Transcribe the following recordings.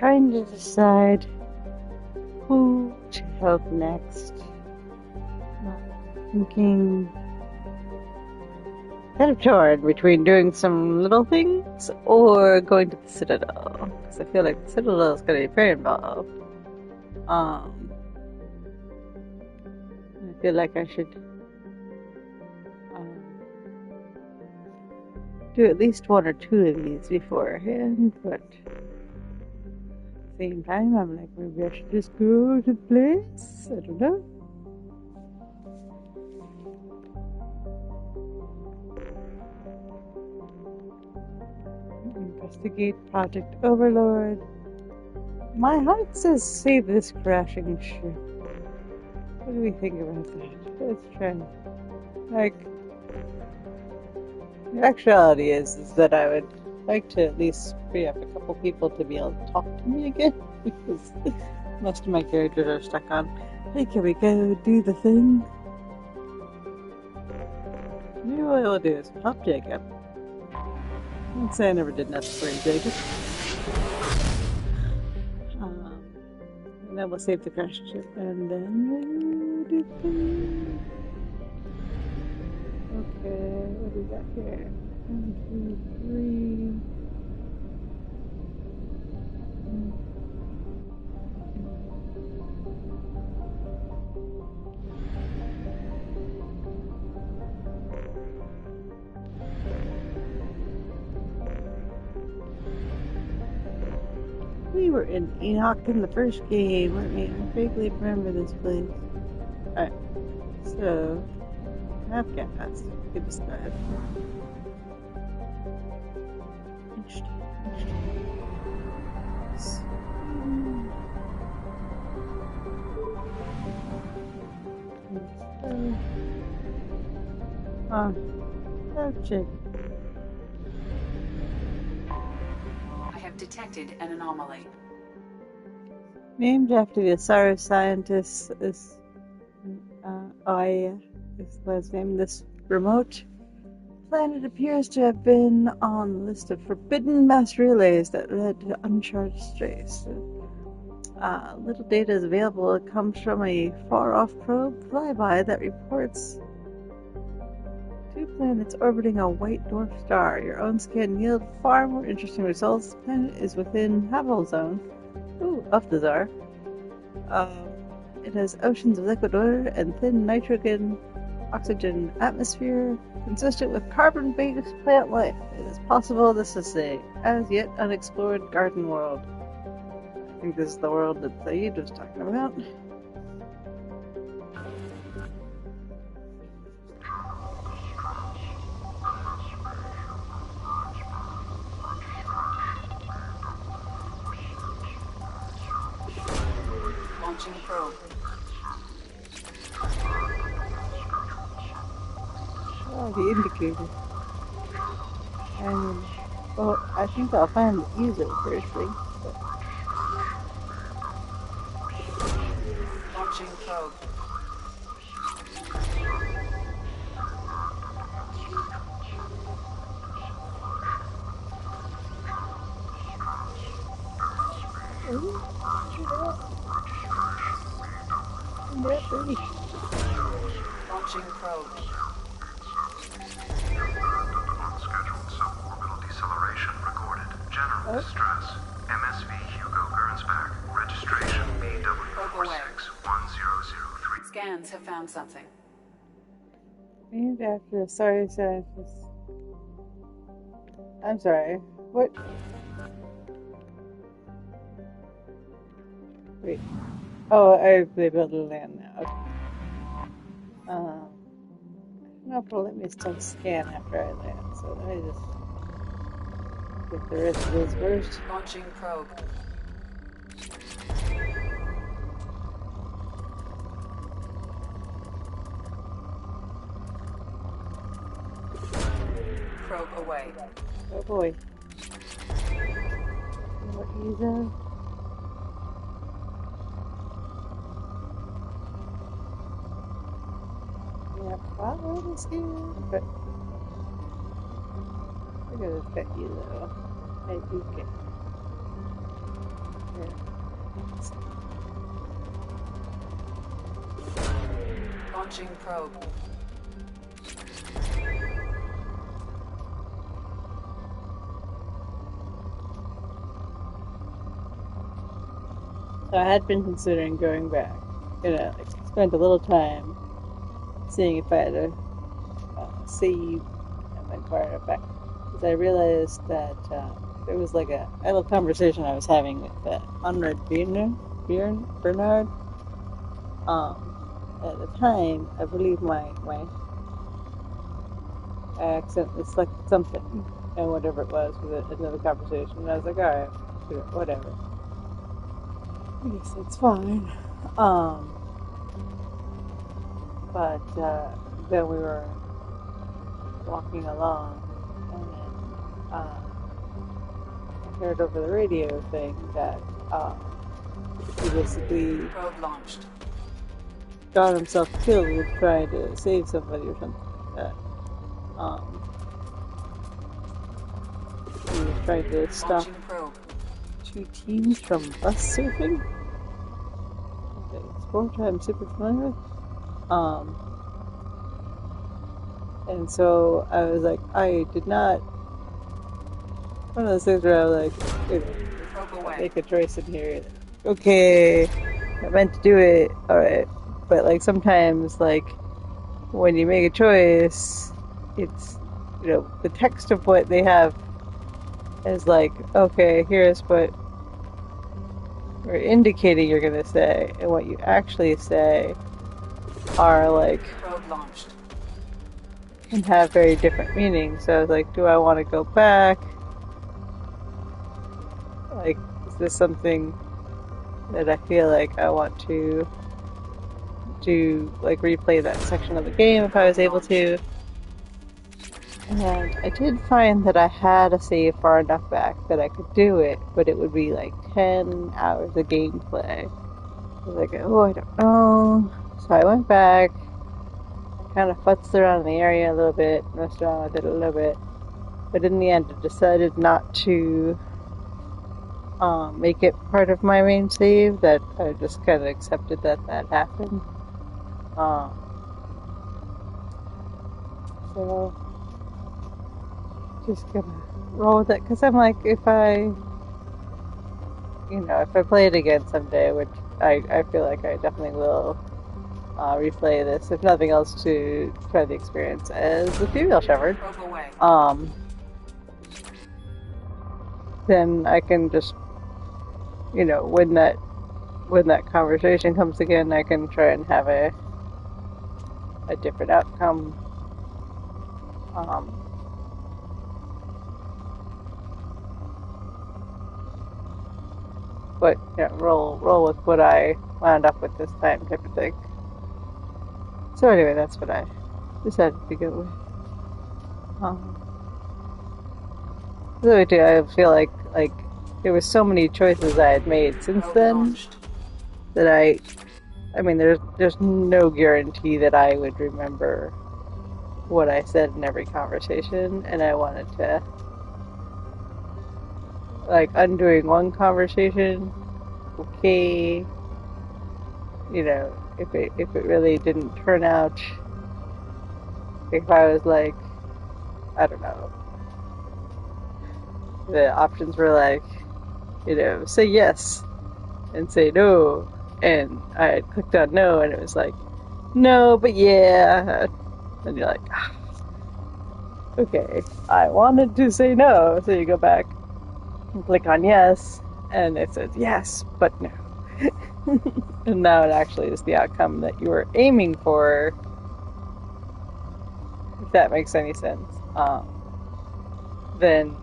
trying to decide who to help next. Thinking kind of torn between doing some little things or going to the Citadel, because I feel like the Citadel is going to be very involved. I feel like I should do at least one or two of these beforehand, but at the same time, I'm like, maybe I should just go to the place. I don't know. Investigate Project Overlord. My heart says save this crashing ship. What do we think about that? Let's try. Like, the actuality is that I would like to at least free up a couple people to be able to talk to me again, because most of my characters are stuck on, hey, can we go do the thing? Maybe what we'll do is help Jacob. I'd say I never did nothing for you, Jacob. And then we'll save the crash ship, and then we'll do the thing. Okay, what do we got here? 1, 2, 3. We were in Enoch in the first game, weren't we? I vaguely remember this place. Alright, so have gas. Good start. Interesting. Check. I have detected an anomaly. Named after the Asari scientist is this last name. This remote planet appears to have been on the list of forbidden mass relays that led to uncharted space. Little data is available. It comes from a far-off probe flyby that reports 2 planets orbiting a white dwarf star. Your own scan yield far more interesting results. The planet is within habitable zone of the Tsar. It has oceans of liquid water and thin nitrogen oxygen atmosphere consistent with carbon-based plant life. It is possible this is a as yet unexplored garden world. I think this is the world that Saeed was talking about. Launching probe. Oh, the indicator. And, well, I think I'll find the user first thing. Launching probe. Launching probe. Unscheduled suborbital deceleration recorded. General distress. MSV Hugo Gernsback. Registration BW461003. Scans have found something. Named after a sorry scientist. I'm sorry. What? Wait. Oh, I've been able to land now. Okay. I don't know if it'll let me still scan after I land, so let me just get the rest of this first. Launching probe. Probe away. Oh boy. What is that? Yeah, probably scared, but I gotta bet you though. I do get. here. Launching probe. So I had been considering going back. Like spend a little time seeing if I had a save and then fire it back. Because I realized that there was like a little conversation I was having with Conrad Bernard. At the time, I believe I accidentally selected something, and whatever it was another conversation. And I was like, alright, whatever. I guess it's fine. But then we were walking along, and then I heard over the radio thing that he basically Probe launched. got himself killed trying to save somebody or something like that. He was trying to stop Launching probe. 2 teams from bus surfing. Okay, sport I'm super familiar with. And so I was like, I did not. One of those things where I was like, Probe away. make a choice in here. Okay, I meant to do it. Alright. But like sometimes, like when you make a choice, it's the text of what they have is like, okay, here's what we're indicating you're gonna say, and what you actually say are like Probe launched. can have very different meanings. So I was like, do I want to go back? Like, is this something that I feel like I want to do, like replay that section of the game if I was able to? And I did find that I had a save far enough back that I could do it, but it would be like 10 hours of gameplay. I was like, oh, I don't know. So I went back, kind of futzed around in the area a little bit, messed around with it a little bit, but in the end I decided not to make it part of my main save, that I just kind of accepted that happened. So just gonna roll with it, because I'm like, if I play it again someday, which I feel like I definitely will replay this, if nothing else to try the experience as the female shepherd, Probe away. then I can just, when that conversation comes again, I can try and have a different outcome. But roll with what I wound up with this time, type of thing. So anyway, that's what I decided to go with. So I feel like there was so many choices I had made since Probe then launched. that I mean, there's no guarantee that I would remember what I said in every conversation, and I wanted to, like, undoing one conversation, okay, if it really didn't turn out, if I was like, I don't know, the options were like, say yes and say no, and I had clicked on no, and it was like, no, but yeah, and you're like, okay, I wanted to say no, so you go back and click on yes, and it says yes, but no. And now it actually is the outcome that you were aiming for, if that makes any sense. Then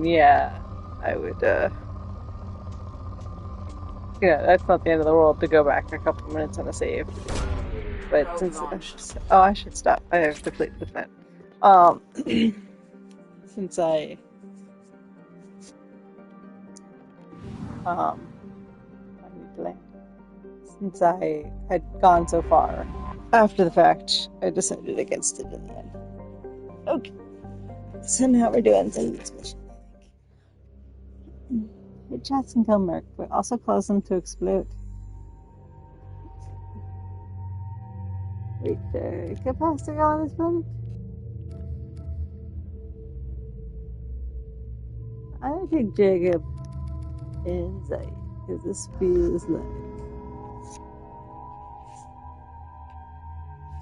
yeah, I would, that's not the end of the world to go back a couple minutes on a save. But I should stop. I have to complete with that. Since I need to land. Since I had gone so far after the fact, I decided against it in the end. Okay. So now we're doing some of this mission, I think. It chats and kill Merc, but also cause them to explode. Wait, capacity on this planet? I think Jacob insight, because this feels like.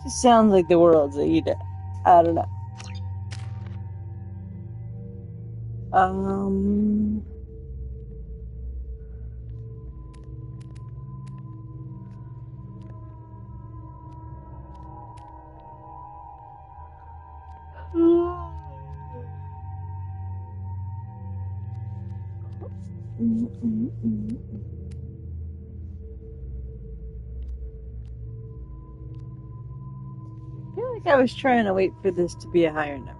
Just sounds like the world's Ada. I don't know. I feel like I was trying to wait for this to be a higher number.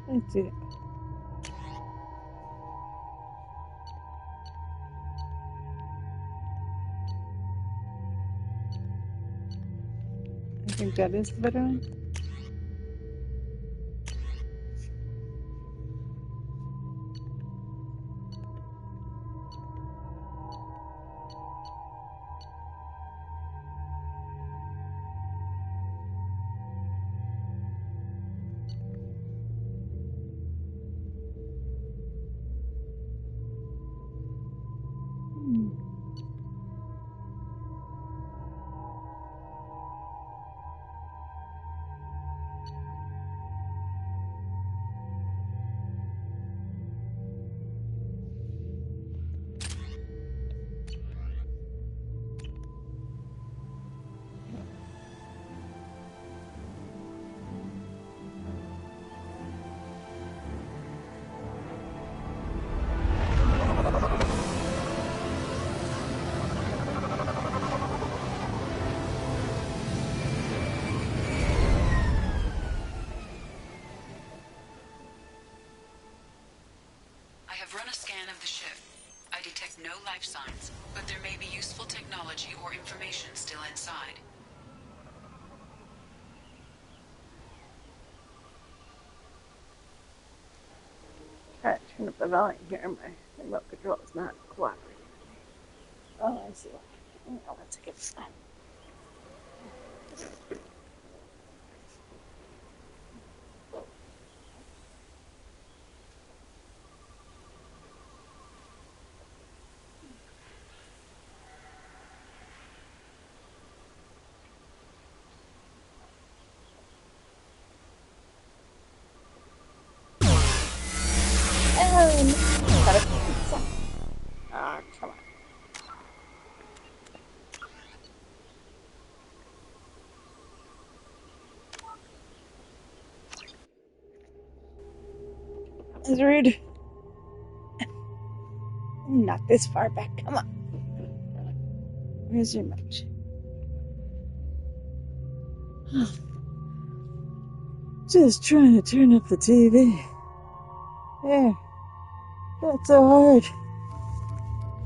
Let's do that. I think that is the better one. I have run a scan of the ship. I detect no life signs, but there may be useful technology or information still inside. Try to turn up the volume here. My remote control is not cooperating. Oh, I see why. Hang on 1 second. Ah, come on. That's rude. Not this far back. Come on. Where's your match? Just trying to turn up the TV. There. That's so hard.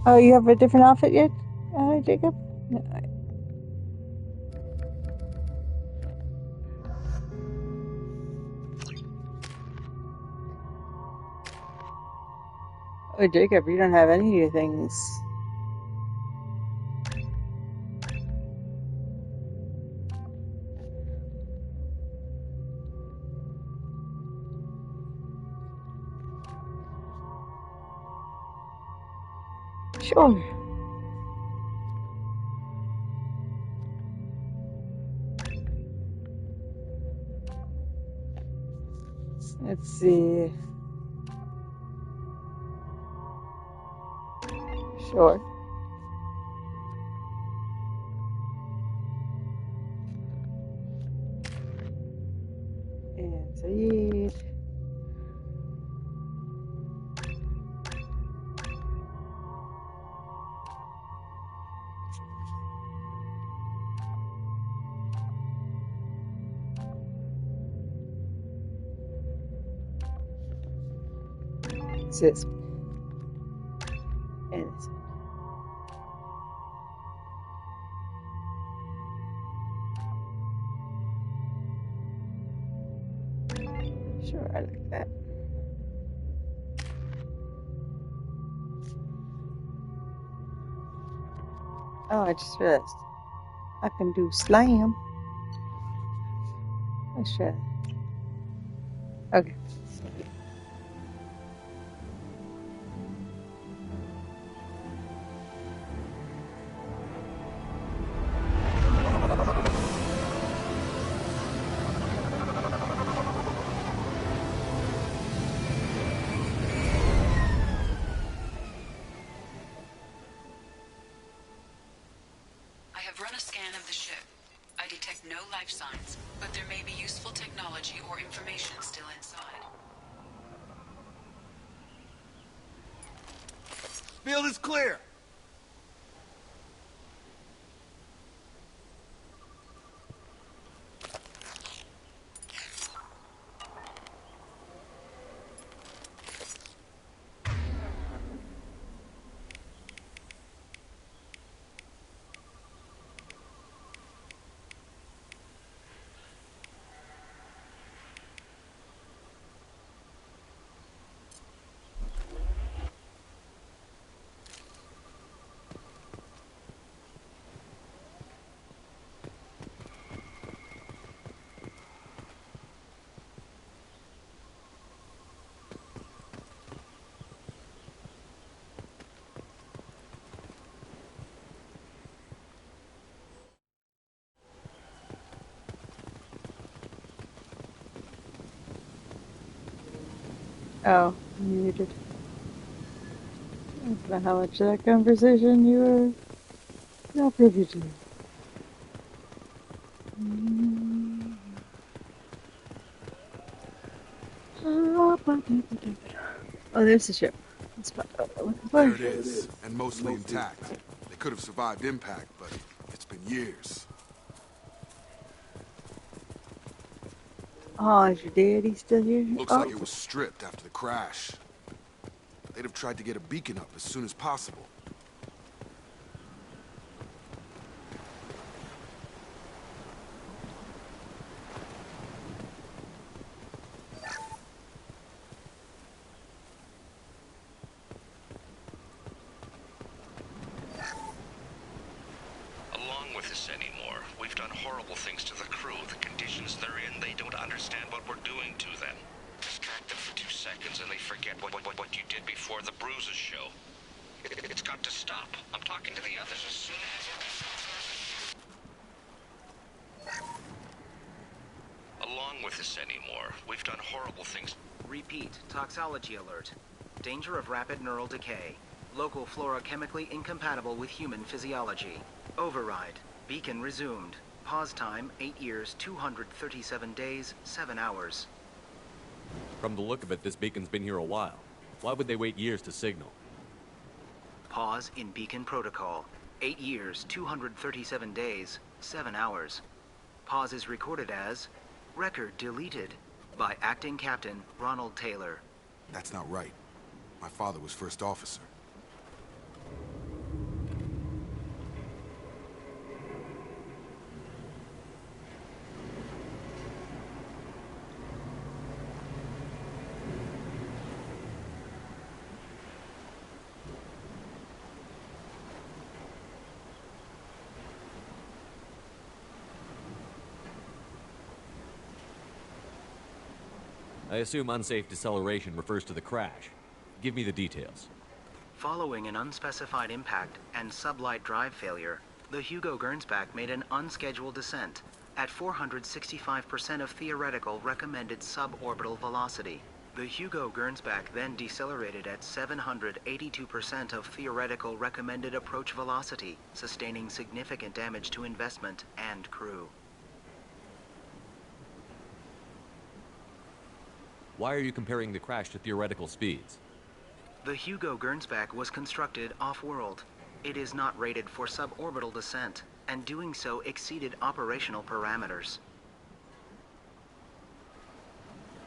Oh, you have a different outfit yet, Jacob? No. Oh, Jacob, you don't have any of your things. Sure. Let's see. Sure. And Saeed. This. And this. Sure, I like that. Oh, I just realized I can do slam. Let's try that. Okay. I have run a scan of the ship. I detect no life signs, but there may be useful technology or information still inside. Field is clear. Oh, muted. I don't know how much of that conversation you were not privy to. Oh, there's the ship. That's what I'm looking for. There it is, and mostly intact. They could have survived impact, but it's been years. Oh, is your daddy still here? Looks Oh, like it was stripped after the crash. They'd have tried to get a beacon up as soon as possible. Along with this anymore. We've done horrible things to the crew. The conditions they're in, they don't understand what we're doing to them. Distract them for 2 seconds and they forget what you did before the bruises show. It's got to stop. I'm talking to the others as soon as... Along with this anymore. We've done horrible things. Repeat, toxology alert. Danger of rapid neural decay. Local flora chemically incompatible with human physiology. Override. Beacon resumed. Pause time 8 years, 237 days, 7 hours. From the look of it, this beacon's been here a while. Why would they wait years to signal? Pause in beacon protocol. 8 years, 237 days, 7 hours. Pause is recorded as record deleted by Acting Captain Ronald Taylor. That's not right. My father was first officer. I assume unsafe deceleration refers to the crash. Give me the details. Following an unspecified impact and sublight drive failure, the Hugo Gernsback made an unscheduled descent. at 465% of theoretical recommended suborbital velocity. The Hugo Gernsback then decelerated at 782% of theoretical recommended approach velocity, sustaining significant damage to investment and crew. Why are you comparing the crash to theoretical speeds? The Hugo Gernsback was constructed off-world. It is not rated for suborbital descent, and doing so exceeded operational parameters.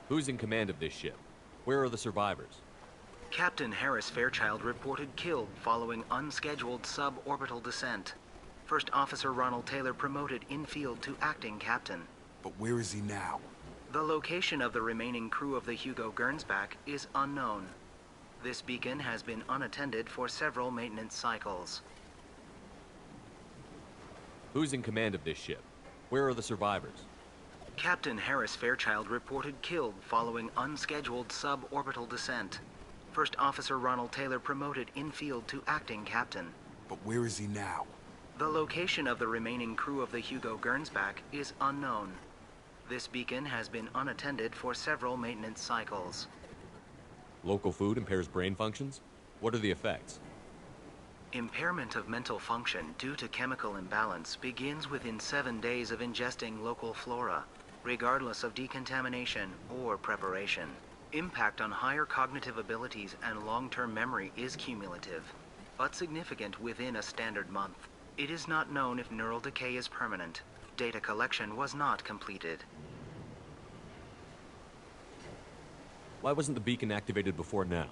Who's in command of this ship? Where are the survivors? Captain Harris Fairchild reported killed following unscheduled suborbital descent. First Officer Ronald Taylor promoted in-field to acting captain. But where is he now? The location of the remaining crew of the Hugo Gernsback is unknown. This beacon has been unattended for several maintenance cycles. Who's in command of this ship? Where are the survivors? Captain Harris Fairchild reported killed following unscheduled suborbital descent. First Officer Ronald Taylor promoted in-field to acting captain. But where is he now? The location of the remaining crew of the Hugo Gernsback is unknown. This beacon has been unattended for several maintenance cycles. Local food impairs brain functions? What are the effects? Impairment of mental function due to chemical imbalance begins within 7 days of ingesting local flora, regardless of decontamination or preparation. Impact on higher cognitive abilities and long-term memory is cumulative, but significant within a standard month. It is not known if neural decay is permanent. Data collection was not completed. Why wasn't the beacon activated before now?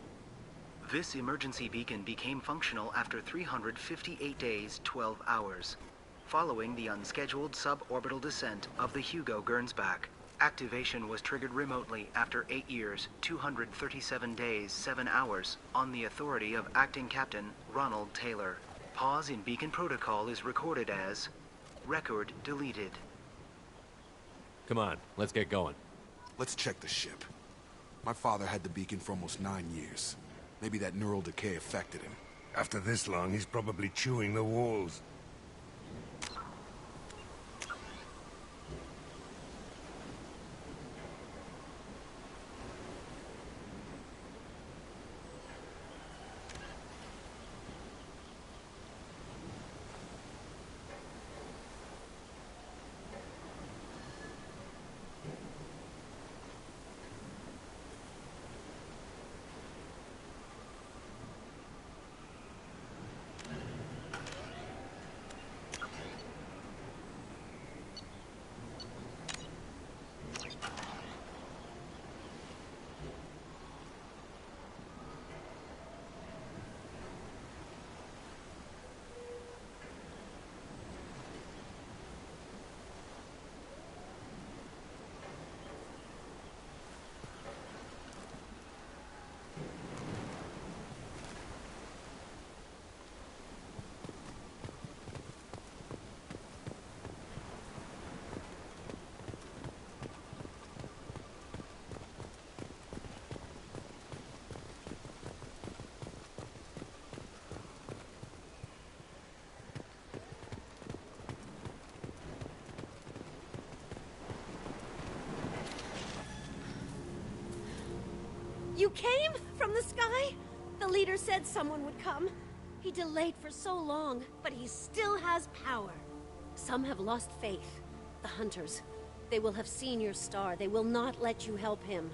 This emergency beacon became functional after 358 days, 12 hours, following the unscheduled suborbital descent of the Hugo Gernsback. Activation was triggered remotely after 8 years, 237 days, 7 hours, on the authority of Acting Captain Ronald Taylor. Pause in beacon protocol is recorded as record deleted. Come on, let's get going. Let's check the ship. My father had the beacon for almost 9 years. Maybe that neural decay affected him. After this long, he's probably chewing the walls. You came from the sky? The leader said someone would come. He delayed for so long, but he still has power. Some have lost faith. The hunters. They will have seen your star. They will not let you help him.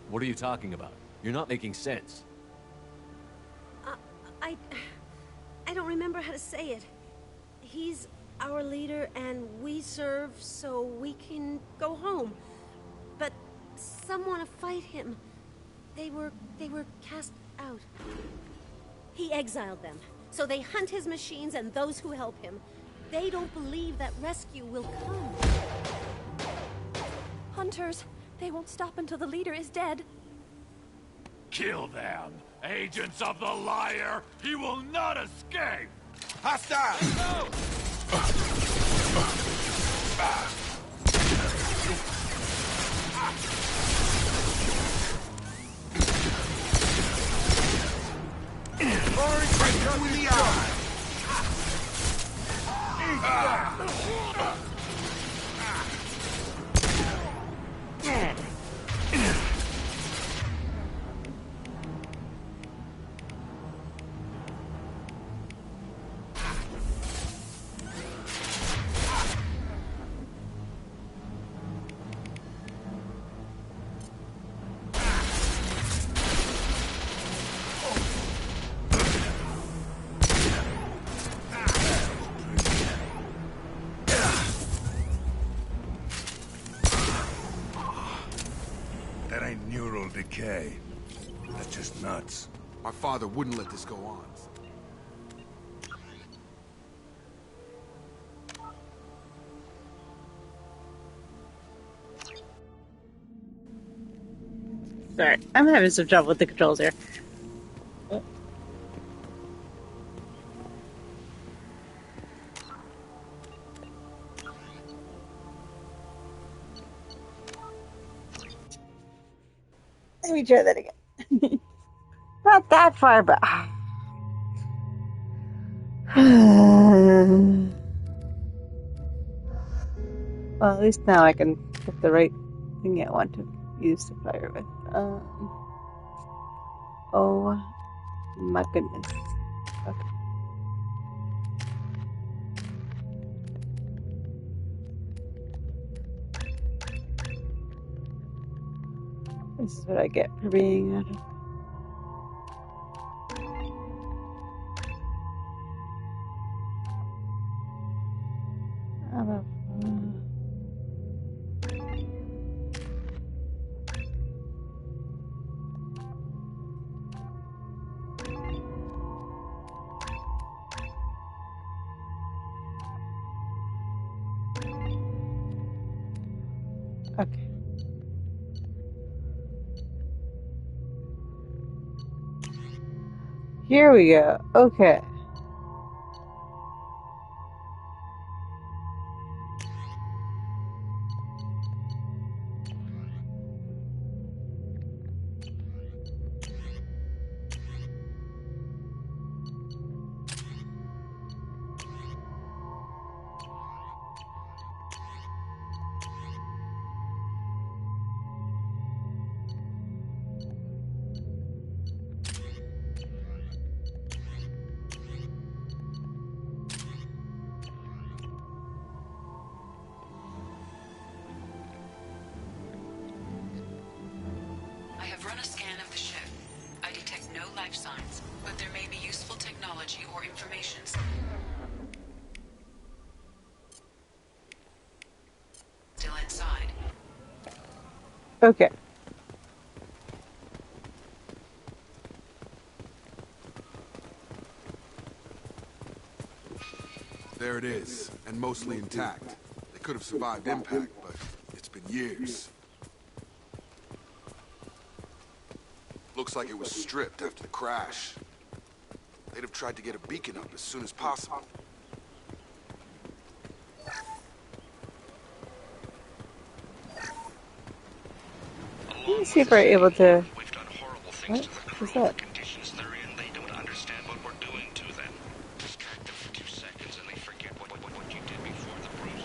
What are you talking about? You're not making sense. I don't remember how to say it. He's our leader and we serve so we can go home. But some want to fight him. They were cast out. He exiled them, so they hunt his machines and those who help him. They don't believe that rescue will come. Hunters, they won't stop until the leader is dead. Kill them! Agents of the liar! He will not escape! Hostile! Orange right in the eye! That ain't neural decay. That's just nuts. My father wouldn't let this go on. Sorry, I'm having some trouble with the controls here. Let me try that again. Not that far, but... well, at least now I can get the right thing I want to use to fire with. Oh my goodness. Okay. This is what I get for being out of... Okay. Here we go. Okay. I have run a scan of the ship. I detect no life signs, but there may be useful technology or information still inside. Okay. There it is, and mostly intact. They could have survived impact, but it's been years. Looks like it was stripped after the crash. They'd have tried to get a beacon up as soon as possible. Let me see if we're able to... We've done horrible things What? to the crew. What's that? The conditions they're in, they don't understand what we're doing to them. Distract them for 2 seconds and they forget what you did before the bruises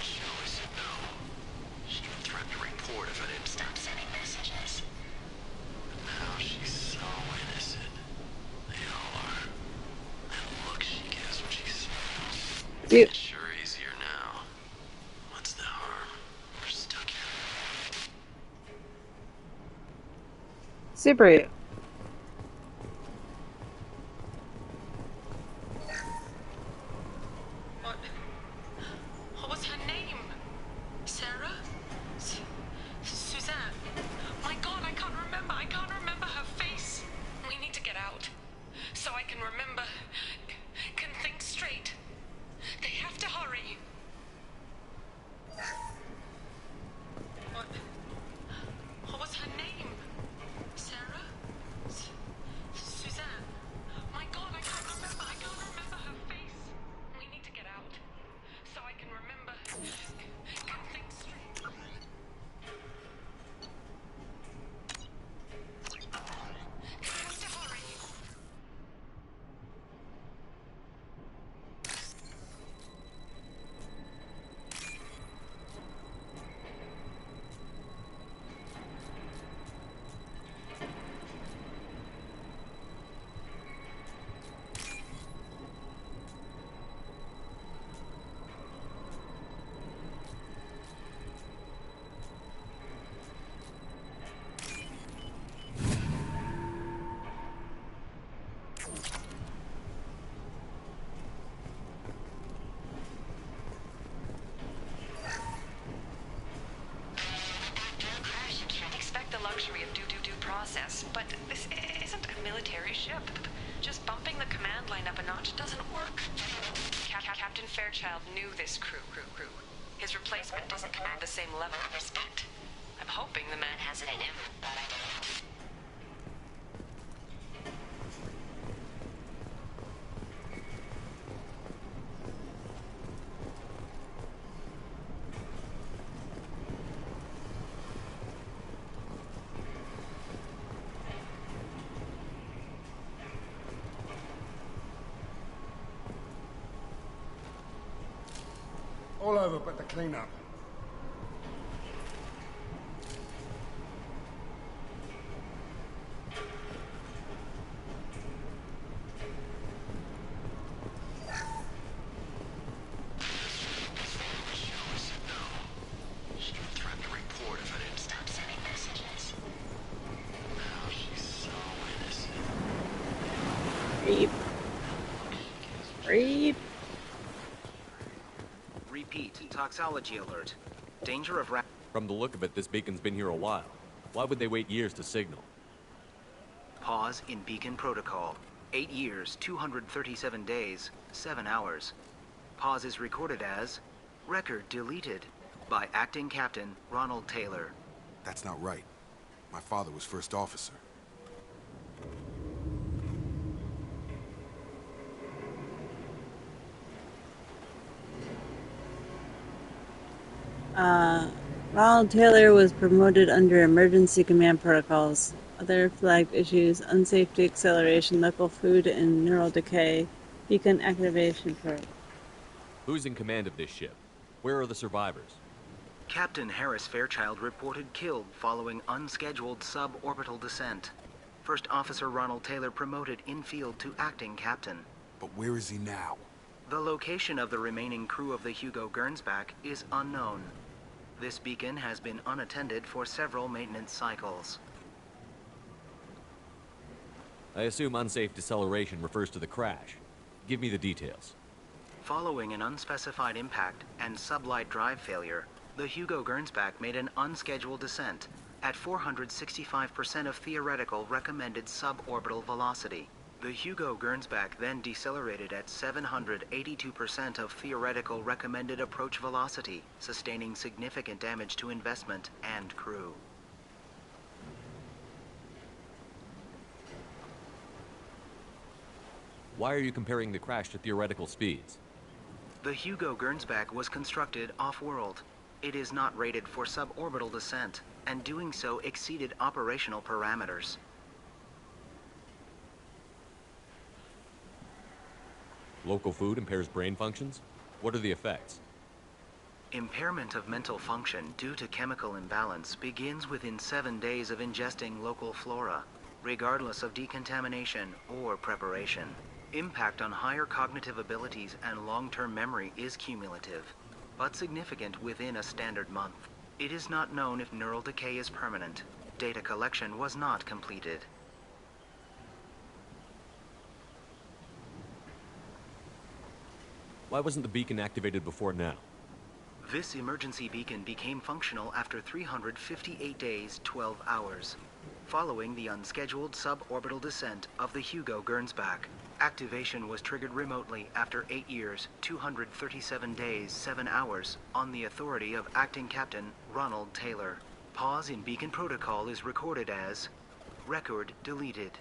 show. She threatened to report if I didn't stop sending messages. But now she's so innocent. They all are. That look she gives when she smiles. Yep. It's sure easier now. What's the harm? We're stuck here. Super you. What was her name? Sarah? Suzanne? My God, I can't remember. I can't remember her face. We need to get out. So I can remember. Can think straight. They have to hurry. What was her name? Sarah? process, but this isn't a military ship. Just bumping the command line up a notch doesn't work. Captain Fairchild knew this crew. His replacement doesn't command the same level of respect. I'm hoping the man has it in him, but I don't. All over but the cleanup. Reap. Repeat, toxology alert. Danger of From the look of it, this beacon's been here a while. Why would they wait years to signal? Pause in beacon protocol. 8 years, 237 days, 7 hours. Pause is recorded as record deleted by Acting Captain Ronald Taylor. That's not right. My father was first officer. Ronald Taylor was promoted under emergency command protocols. Other flagged issues: unsafety, acceleration, local food, and neural decay. Beacon activation probe. Who's in command of this ship? Where are the survivors? Captain Harris Fairchild reported killed following unscheduled suborbital descent. First Officer Ronald Taylor promoted in-field to acting captain. But where is he now? The location of the remaining crew of the Hugo Gernsback is unknown. This beacon has been unattended for several maintenance cycles. I assume unsafe deceleration refers to the crash. Give me the details. Following an unspecified impact and sublight drive failure, the Hugo Gernsback made an unscheduled descent at 465% of theoretical recommended suborbital velocity. The Hugo Gernsback then decelerated at 782% of theoretical recommended approach velocity, sustaining significant damage to investment and crew. Why are you comparing the crash to theoretical speeds? The Hugo Gernsback was constructed off-world. It is not rated for suborbital descent, and doing so exceeded operational parameters. Local food impairs brain functions? What are the effects? Impairment of mental function due to chemical imbalance begins within 7 days of ingesting local flora, regardless of decontamination or preparation. Impact on higher cognitive abilities and long-term memory is cumulative, but significant within a standard month. It is not known if neural decay is permanent. Data collection was not completed. Why wasn't the beacon activated before now? This emergency beacon became functional after 358 days, 12 hours, following the unscheduled suborbital descent of the Hugo Gernsback. Activation was triggered remotely after 8 years, 237 days, 7 hours, on the authority of Acting Captain Ronald Taylor. Pause in beacon protocol is recorded as record deleted.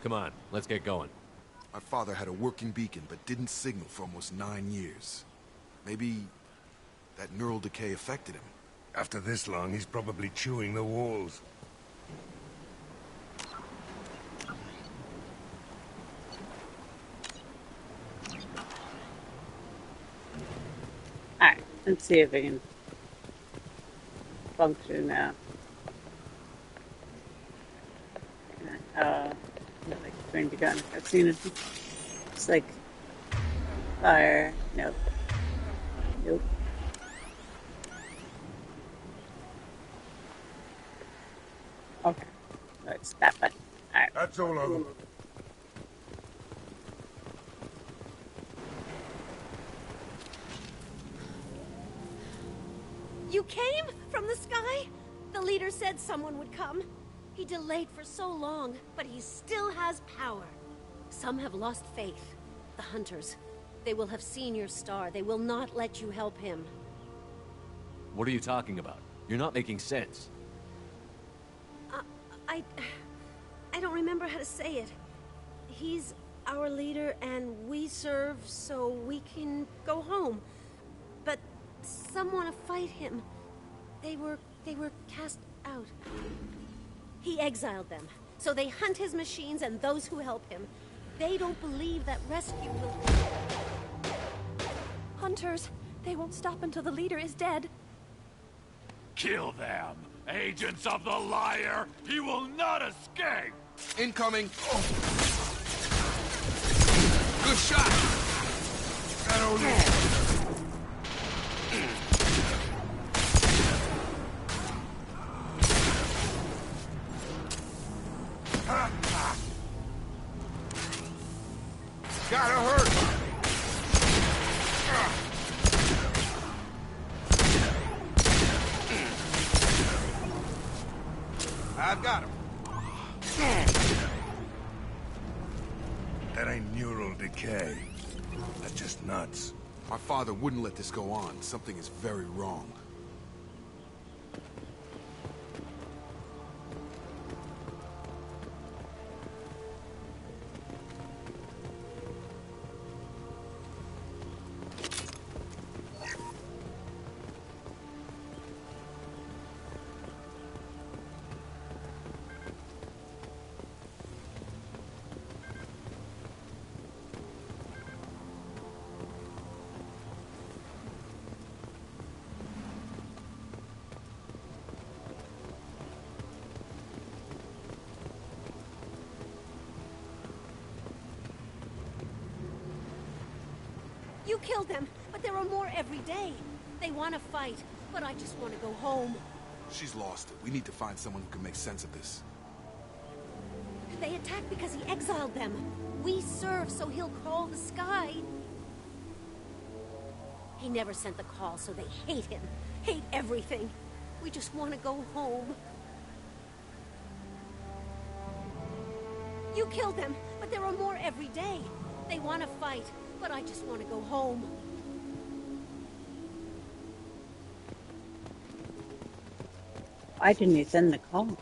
Come on, let's get going. My father had a working beacon, but didn't signal for almost 9 years. Maybe that neural decay affected him. After this long, he's probably chewing the walls. Alright, let's see if it can function now. Like going to gun. I've seen it. It's like fire. Nope. Nope. Okay. Let's that button. Alright. That's all over. You came from the sky? The leader said someone would come. He delayed for so long, but he still has power. Some have lost faith. The Hunters. They will have seen your star. They will not let you help him. What are you talking about? You're not making sense. I don't remember how to say it. He's our leader and we serve so we can go home. But some want to fight him. They were cast out. He exiled them. So they hunt his machines and those who help him. They don't believe that rescue will... Hunters, they won't stop until the leader is dead. Kill them! Agents of the Liar! He will not escape! Incoming! Good shot! I don't know. Gotta hurt! I've got him. That ain't neural decay. That's just nuts. My father wouldn't let this go on. Something is very wrong. You killed them, but there are more every day. They want to fight, but I just want to go home. She's lost it. We need to find someone who can make sense of this. They attacked because he exiled them. We serve, so he'll call the sky. He never sent the call, so they hate him. Hate everything. We just want to go home. You killed them, but there are more every day. They want to fight, but I just want to go home. Why didn't you send the call?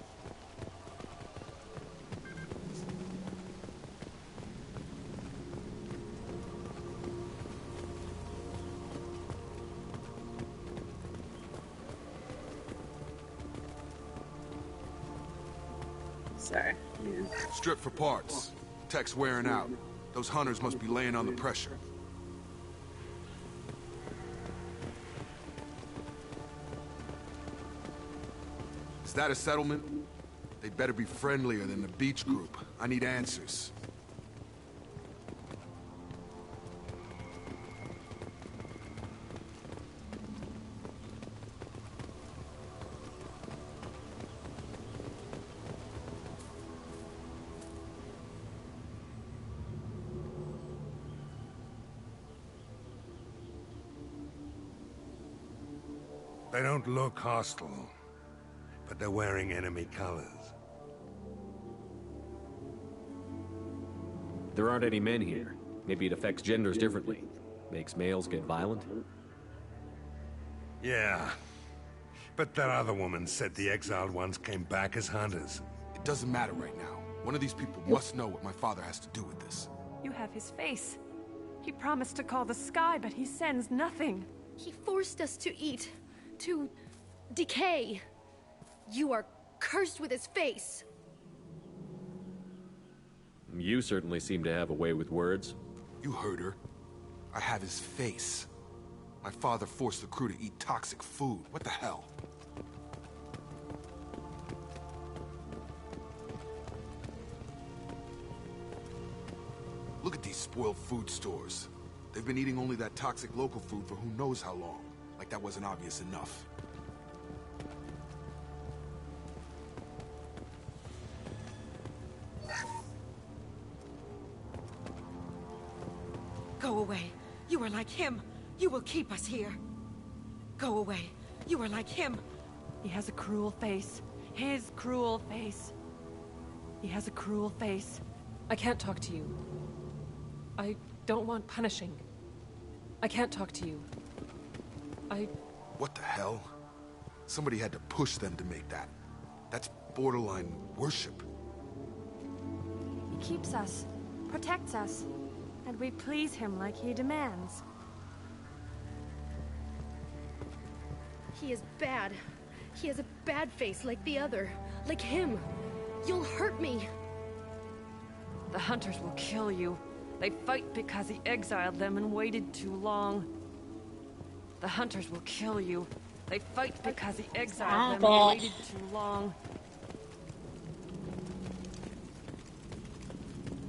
Sorry. Yeah. Strip for parts. Tech's wearing out. Those hunters must be laying on the pressure. Is that a settlement? They'd better be friendlier than the beach group. I need answers. They don't look hostile, but they're wearing enemy colors. There aren't any men here. Maybe it affects genders differently. Makes males get violent? Yeah. But that other woman said the exiled ones came back as hunters. It doesn't matter right now. One of these people must know what my father has to do with this. You have his face. He promised to call the sky, but he sends nothing. He forced us to eat. To decay. You are cursed with his face. You certainly seem to have a way with words. You heard her. I have his face. My father forced the crew to eat toxic food. What the hell? Look at these spoiled food stores. They've been eating only that toxic local food for who knows how long. Like that wasn't obvious enough. Go away. You are like him. You will keep us here. Go away. You are like him. He has a cruel face. His cruel face. He has a cruel face. I can't talk to you. I don't want punishing. I can't talk to you. What the hell? Somebody had to push them to make that. That's borderline worship. He keeps us, protects us, and we please him like he demands. He is bad. He has a bad face like the other. Like him. You'll hurt me. The hunters will kill you. They fight because he exiled them and waited too long. The hunters will kill you. They fight because he exiled them and waited too long.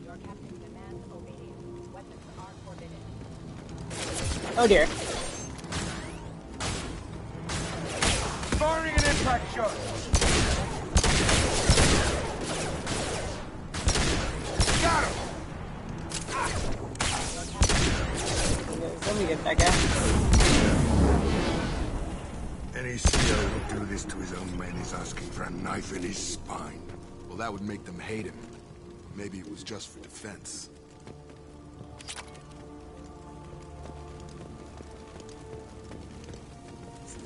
Your captain demands obedience. Weapons are forbidden. Oh dear. Firing an impact shot! Got him! Let me get that guy. Any CO who do this to his own men is asking for a knife in his spine. Well, that would make them hate him. Maybe it was just for defense.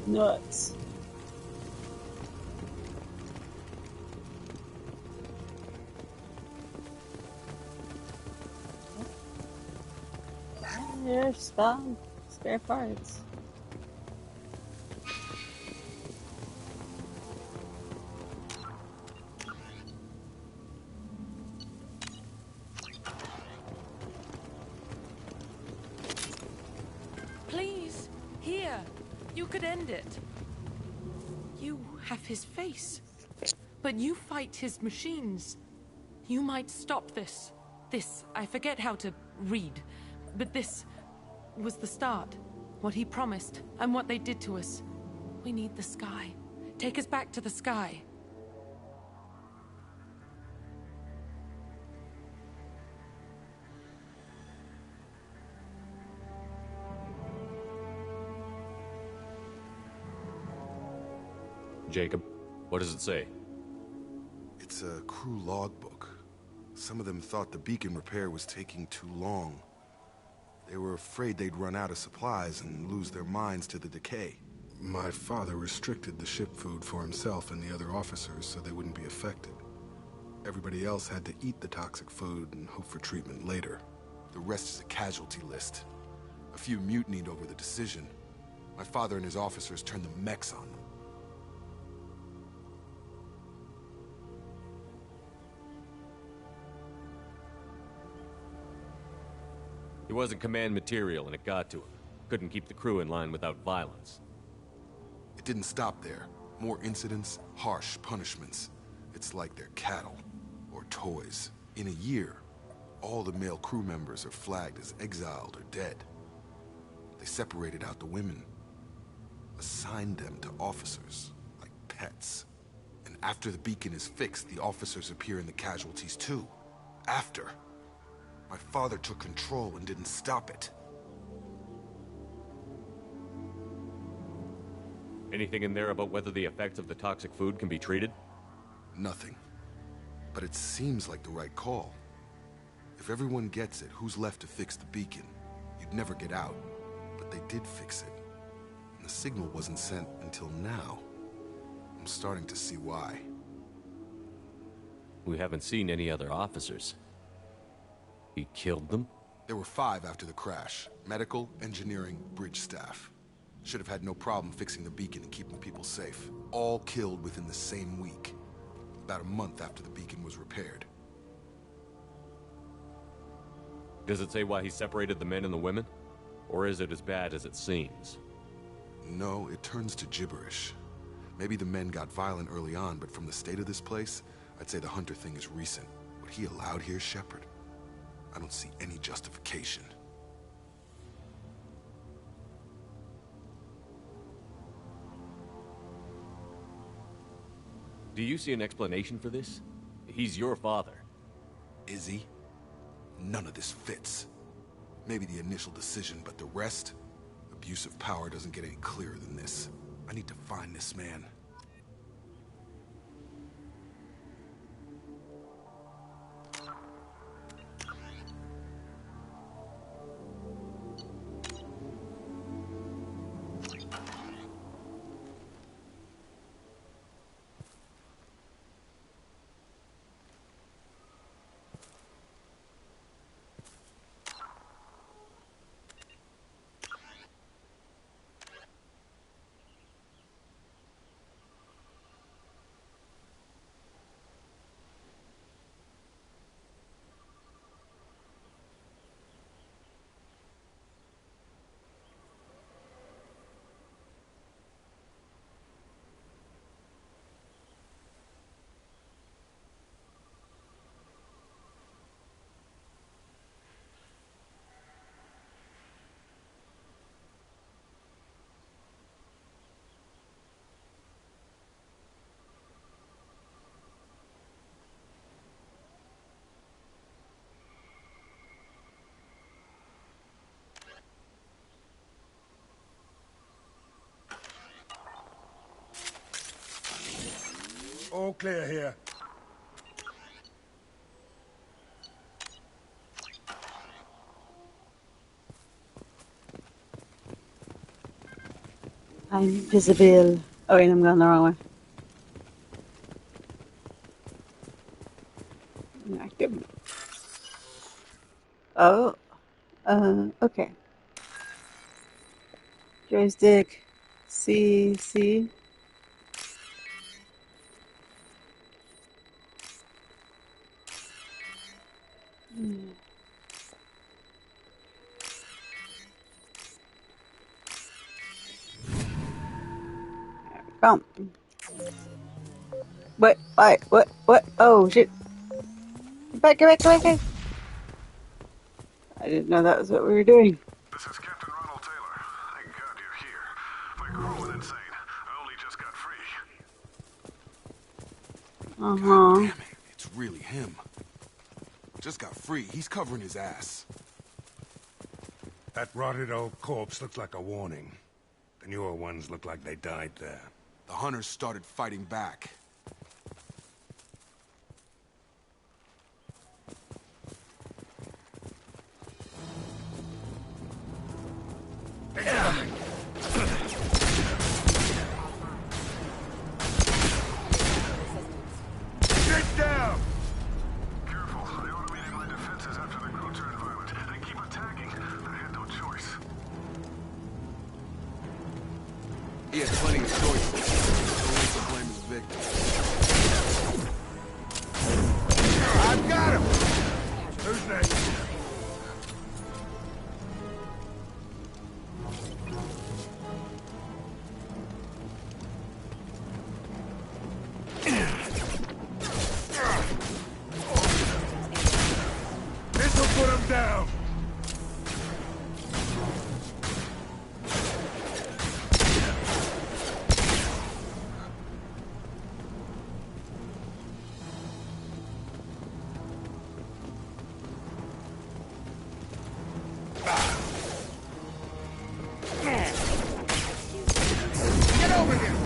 Nuts. There's spare parts. Please, here. You could end it. You have his face. But you fight his machines. You might stop this. This, I forget how to read. But this was the start. What he promised, and what they did to us. We need the sky. Take us back to the sky. Jacob, what does it say? It's a crew logbook. Some of them thought the beacon repair was taking too long. They were afraid they'd run out of supplies and lose their minds to the decay. My father restricted the ship food for himself and the other officers so they wouldn't be affected. Everybody else had to eat the toxic food and hope for treatment later. The rest is a casualty list. A few mutinied over the decision. My father and his officers turned the mechs on them. He wasn't command material and it got to him. Couldn't keep the crew in line without violence. It didn't stop there. More incidents, harsh punishments. It's like they're cattle, or toys. In a year, all the male crew members are flagged as exiled or dead. They separated out the women, assigned them to officers, like pets. And after the beacon is fixed, the officers appear in the casualties too. After. My father took control and didn't stop it. Anything in there about whether the effects of the toxic food can be treated? Nothing. But it seems like the right call. If everyone gets it, who's left to fix the beacon? You'd never get out. But they did fix it. And the signal wasn't sent until now. I'm starting to see why. We haven't seen any other officers. He killed them? There were 5 after the crash. Medical, engineering, bridge staff. Should have had no problem fixing the beacon and keeping people safe. All killed within the same week. About a month after the beacon was repaired. Does it say why he separated the men and the women? Or is it as bad as it seems? No, it turns to gibberish. Maybe the men got violent early on, but from the state of this place, I'd say the Hunter thing is recent. What he allowed here, Shepard, I don't see any justification. Do you see an explanation for this? He's your father. Is he? None of this fits. Maybe the initial decision, but the rest? Abuse of power doesn't get any clearer than this. I need to find this man. All clear here. I'm invisible. Oh wait, I'm going the wrong way. Inactive. Oh. Okay. Joystick. C. Boom. What? What? Oh, shit. Get back. I didn't know that was what we were doing. This is Captain Ronald Taylor. Thank God you're here. My crew went insane. I only just got free. Uh-huh. Damn it. It's really him. Just got free. He's covering his ass. That rotted old corpse looks like a warning. The newer ones look like they died there. The hunters started fighting back. Get down! Careful. I automated my defenses after the crew turned violent. They keep attacking. I had no choice. He had plenty of choices. Only to blame his victim. I've got him! Who's next? This'll put him down! Get over here!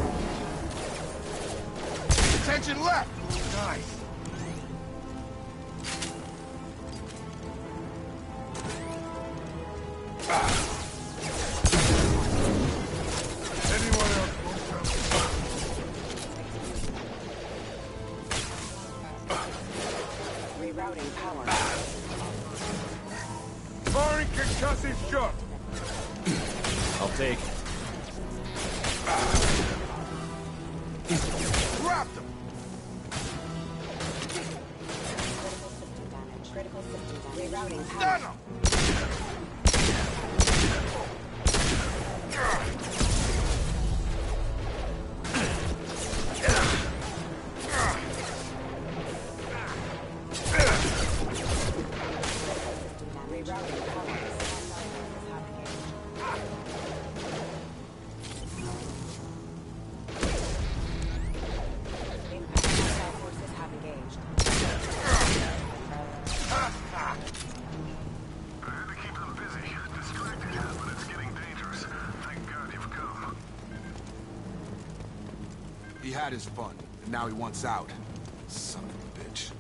Attention left! Nice. Anyone else want some? Rerouting power. Firing concussive shot! I'll take it. Dropped him! Critical system damage. Rerouting power. Done him! Rerouting power. Impact hostile forces have engaged. I had to keep them He had his fun, and now he wants out. Son of a bitch.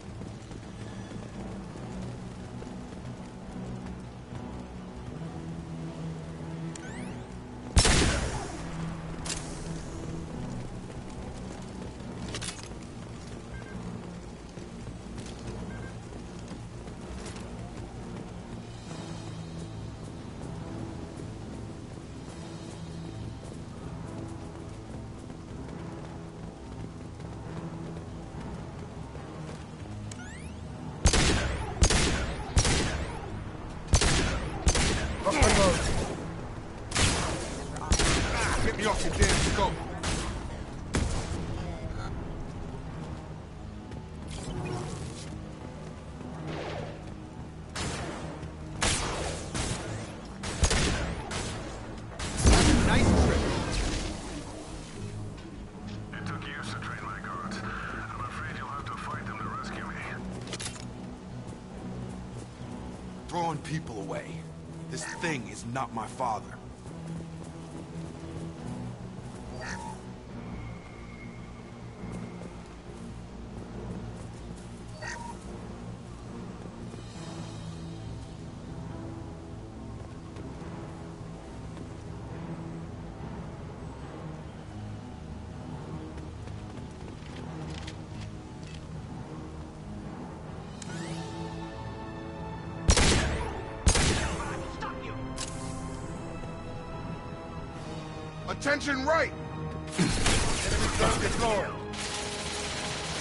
Get me off your damn scope. Nice trick. It took years to train my guards. I'm afraid you'll have to fight them to rescue me. Throwing people away. This thing is not my father. Attention right! Enemy target low.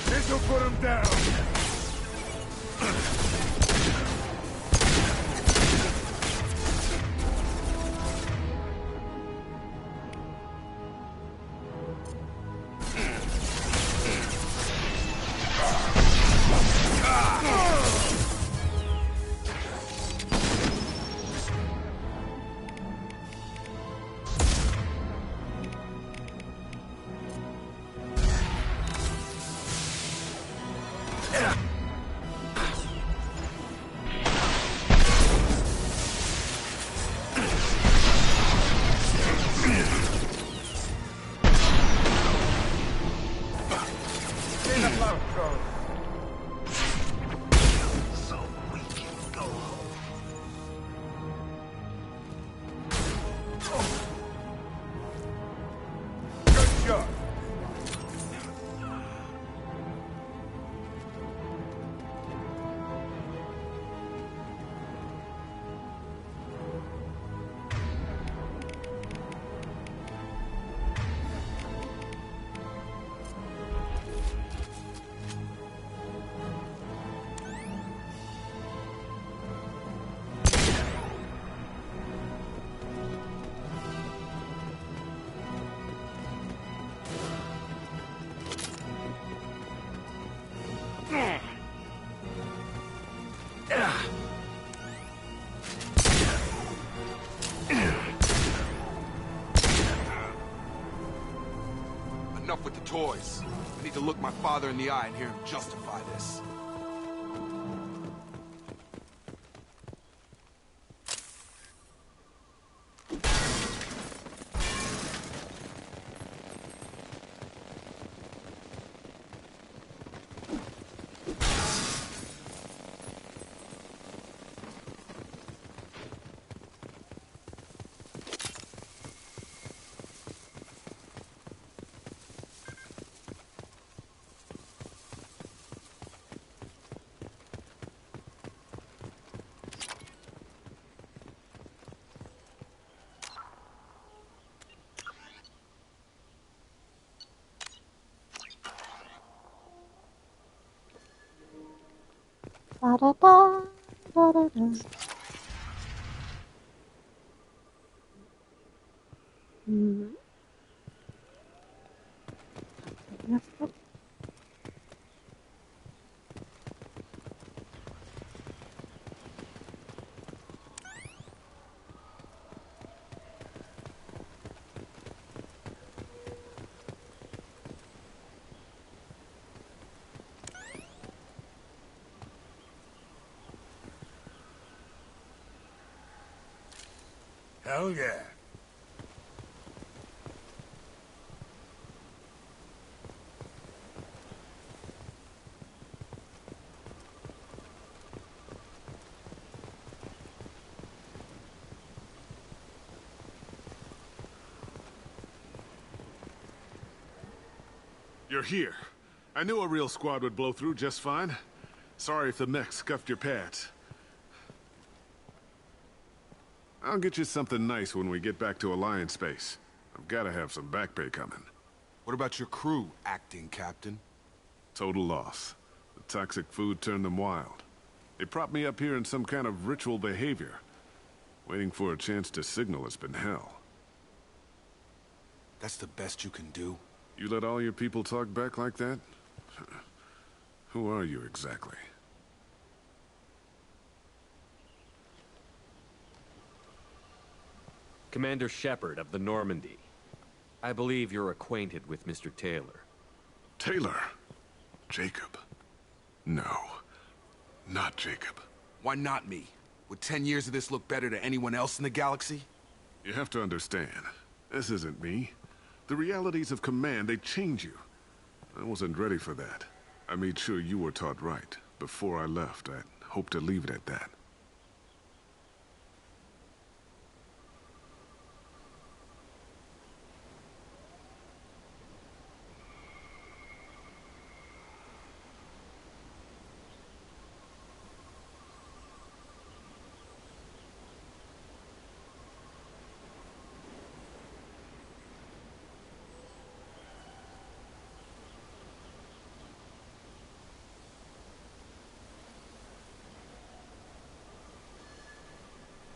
This'll put him down. Enough with the toys. I need to look my father in the eye and hear him justify this. Ba-da-ba, da-da-da. Hell yeah. You're here. I knew a real squad would blow through just fine. Sorry if the mech scuffed your pads. I'll get you something nice when we get back to Alliance space. I've got to have some back pay coming. What about your crew, acting captain? Total loss. The toxic food turned them wild. They propped me up here in some kind of ritual behavior. Waiting for a chance to signal has been hell. That's the best you can do? You let all your people talk back like that? Who are you exactly? Commander Shepard of the Normandy. I believe you're acquainted with Mr. Taylor. Taylor? Jacob? No. Not Jacob. Why not me? Would 10 years of this look better to anyone else in the galaxy? You have to understand, this isn't me. The realities of command, they change you. I wasn't ready for that. I made sure you were taught right. Before I left, I hoped to leave it at that.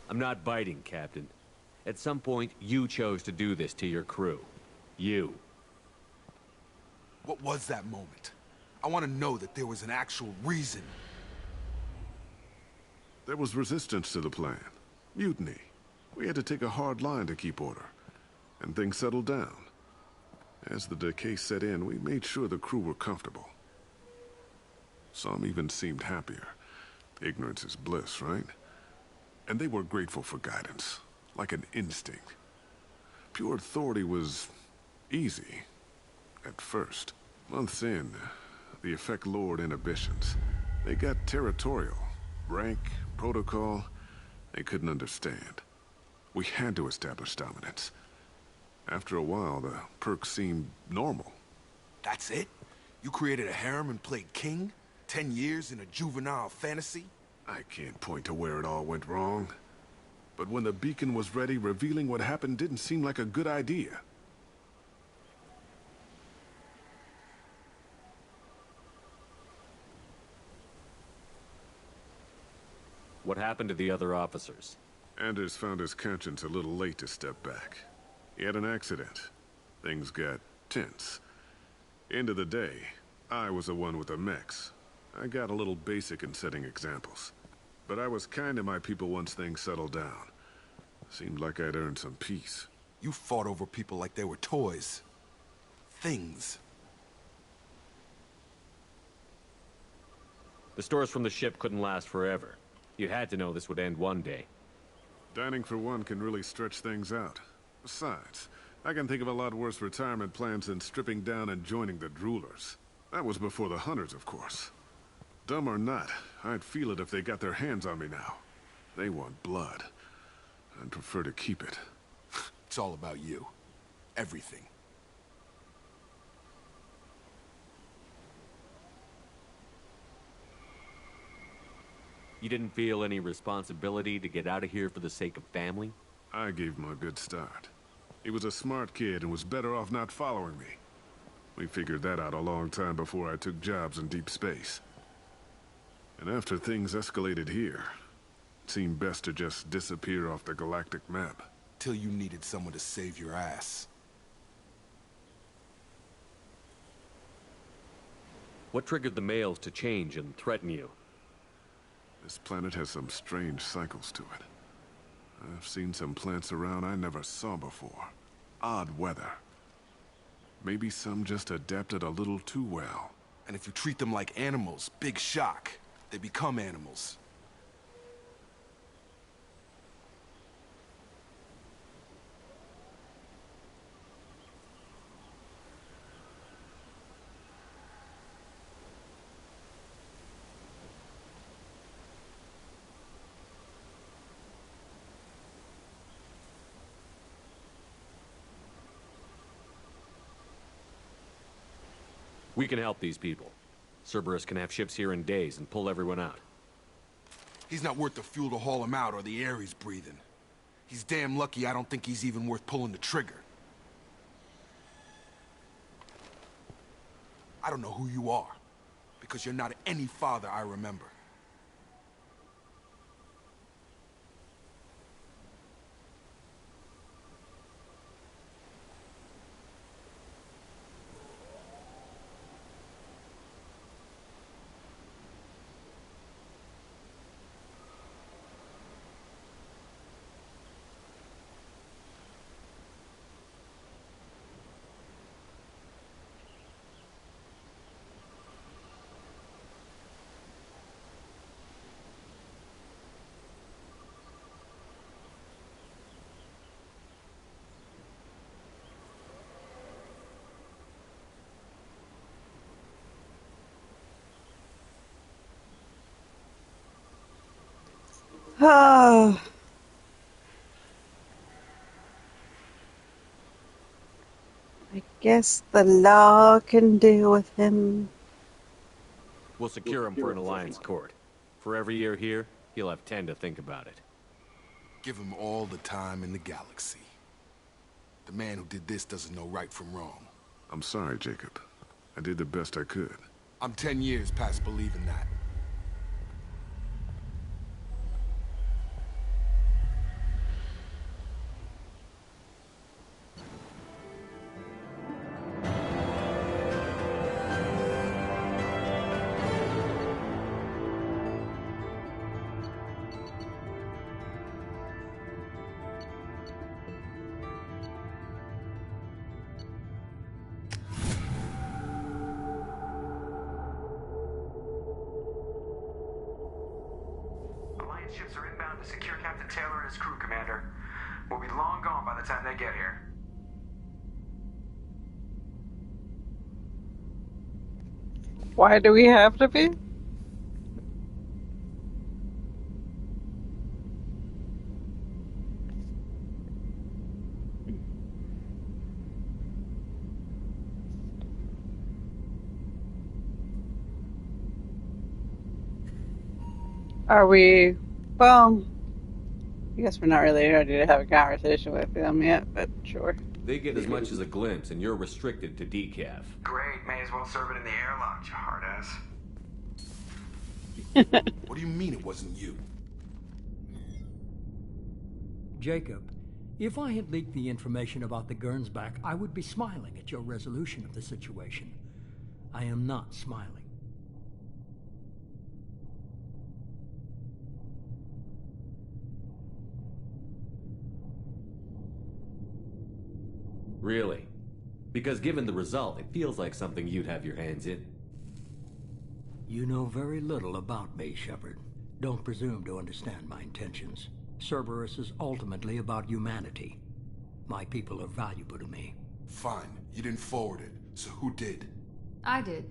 I'm not biting, Captain. At some point, you chose to do this to your crew. You. What was that moment? I want to know that there was an actual reason. There was resistance to the plan. Mutiny. We had to take a hard line to keep order. And things settled down. As the decay set in, we made sure the crew were comfortable. Some even seemed happier. Ignorance is bliss, right? And they were grateful for guidance, like an instinct. Pure authority was easy, at first. Months in, the effect lowered inhibitions. They got territorial. Rank, protocol, they couldn't understand. We had to establish dominance. After a while, the perks seemed normal. That's it? You created a harem and played king? 10 years in a juvenile fantasy? I can't point to where it all went wrong. But when the beacon was ready, revealing what happened didn't seem like a good idea. What happened to the other officers? Anders found his conscience a little late to step back. He had an accident. Things got tense. End of the day, I was the one with the mechs. I got a little basic in setting examples. But I was kind to my people once things settled down. Seemed like I'd earned some peace. You fought over people like they were toys. Things. The stores from the ship couldn't last forever. You had to know this would end one day. Dining for one can really stretch things out. Besides, I can think of a lot worse retirement plans than stripping down and joining the Droolers. That was before the Hunters, of course. Dumb or not, I'd feel it if they got their hands on me now. They want blood. I'd prefer to keep it. It's all about you. Everything. You didn't feel any responsibility to get out of here for the sake of family? I gave him a good start. He was a smart kid and was better off not following me. We figured that out a long time before I took jobs in deep space. And after things escalated here, it seemed best to just disappear off the galactic map. Till you needed someone to save your ass. What triggered the males to change and threaten you? This planet has some strange cycles to it. I've seen some plants around I never saw before. Odd weather. Maybe some just adapted a little too well. And if you treat them like animals, big shock. They become animals. We can help these people. Cerberus can have ships here in days and pull everyone out. He's not worth the fuel to haul him out or the air he's breathing. He's damn lucky I don't think he's even worth pulling the trigger. I don't know who you are, because you're not any father I remember. Oh. I guess the law can deal with him. We'll secure him for an alliance court. For every year here, he'll have 10 to think about it. Give him all the time in the galaxy. The man who did this doesn't know right from wrong. I'm sorry, Jacob. I did the best I could. I'm 10 years past believing that. Ships are inbound to secure Captain Taylor and his crew, Commander. We'll be long gone by the time they get here. Why do we have to be? Are we... Well, I guess we're not really ready to have a conversation with them yet, but sure. They get as much as a glimpse, and you're restricted to decaf. Great, may as well serve it in the airlock, you hard ass. What do you mean it wasn't you? Jacob, if I had leaked the information about the Gernsback, I would be smiling at your resolution of the situation. I am not smiling. Really? Because given the result, it feels like something you'd have your hands in. You know very little about me, Shepard. Don't presume to understand my intentions. Cerberus is ultimately about humanity. My people are valuable to me. Fine. You didn't forward it. So who did? I did.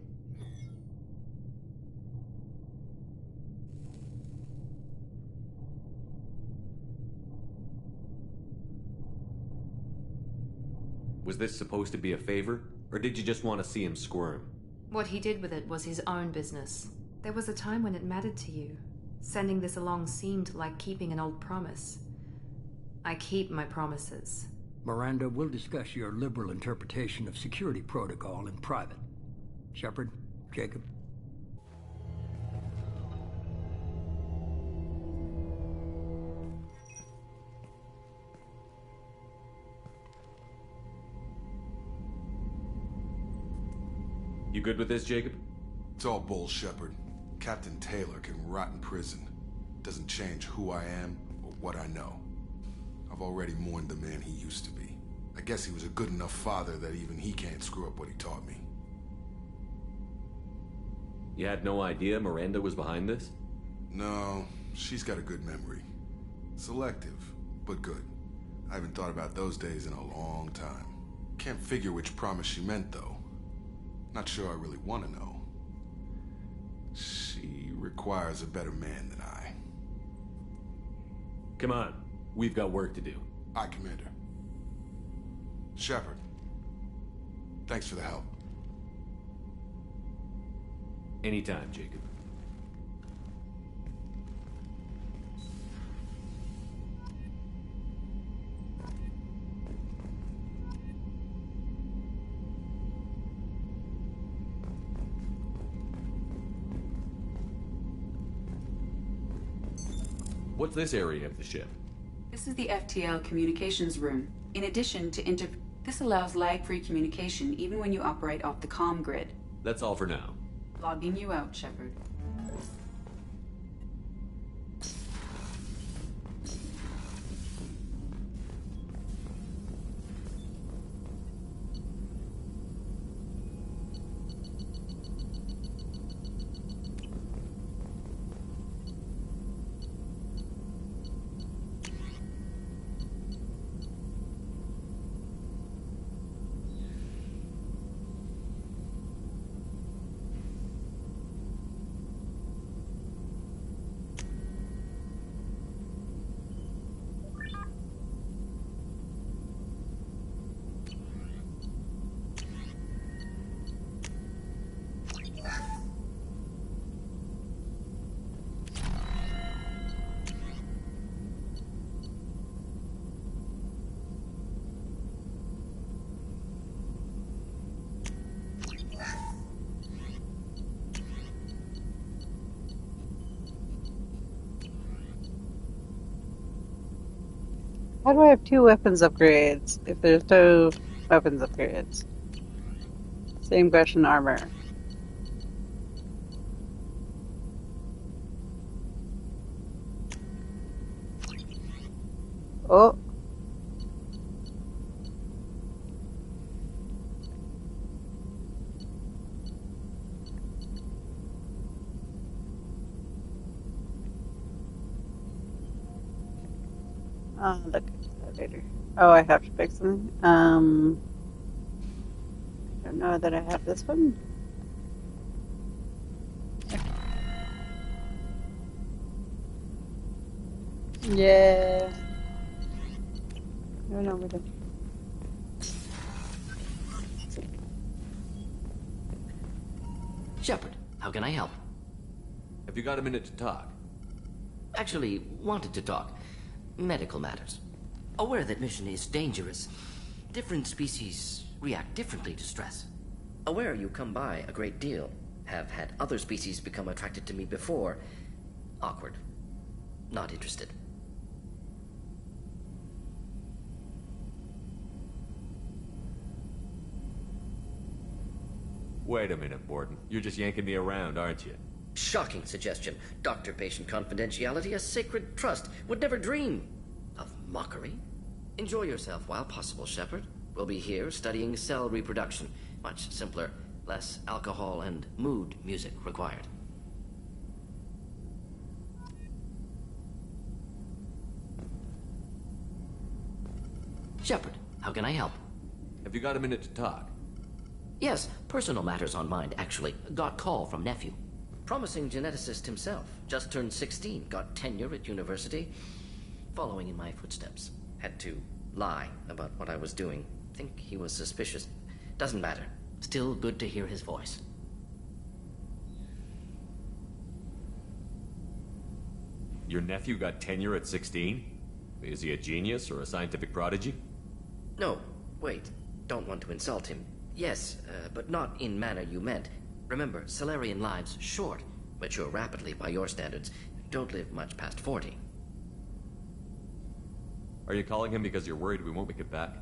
Was this supposed to be a favor? Or did you just want to see him squirm? What he did with it was his own business. There was a time when it mattered to you. Sending this along seemed like keeping an old promise. I keep my promises. Miranda, we'll discuss your liberal interpretation of security protocol in private. Shepard, Jacob. You good with this, Jacob? It's all bull, Shepard. Captain Taylor can rot in prison. Doesn't change who I am or what I know. I've already mourned the man he used to be. I guess he was a good enough father that even he can't screw up what he taught me. You had no idea Miranda was behind this? No, she's got a good memory. Selective, but good. I haven't thought about those days in a long time. Can't figure which promise she meant, though. Not sure I really want to know. She requires a better man than I. Come on. We've got work to do. Aye, Commander. Shepard. Thanks for the help. Anytime, Jacob. What's this area of the ship? This is the FTL communications room. In addition to this allows lag-free communication even when you operate off the comm grid. That's all for now. Logging you out, Shepard. How do I have 2 weapons upgrades if there's no weapons upgrades? Same question, armor. Oh. Look at that later. Oh, I have to fix something. I don't know that I have this one. Yeah. No, we don't. Shepard, how can I help? Have you got a minute to talk? Actually, wanted to talk. Medical matters. Aware that mission is dangerous. Different species react differently to stress. Aware you come by a great deal. Have had other species become attracted to me before. Awkward. Not interested. Wait a minute, Borden. You're just yanking me around, aren't you? Shocking suggestion. Doctor-patient confidentiality, a sacred trust. Would never dream of mockery. Enjoy yourself while possible, Shepard. We'll be here studying cell reproduction. Much simpler. Less alcohol and mood music required. Shepard, how can I help? Have you got a minute to talk? Yes, personal matters on mind, actually. Got call from nephew. Promising geneticist himself. Just turned 16. Got tenure at university. Following in my footsteps. Had to lie about what I was doing. Think he was suspicious. Doesn't matter. Still good to hear his voice. Your nephew got tenure at 16? Is he a genius or a scientific prodigy? No, wait. Don't want to insult him. Yes, but not in manner you meant. Remember, Salarian lives short. Mature rapidly by your standards. Don't live much past 40. Are you calling him because you're worried we won't make it back?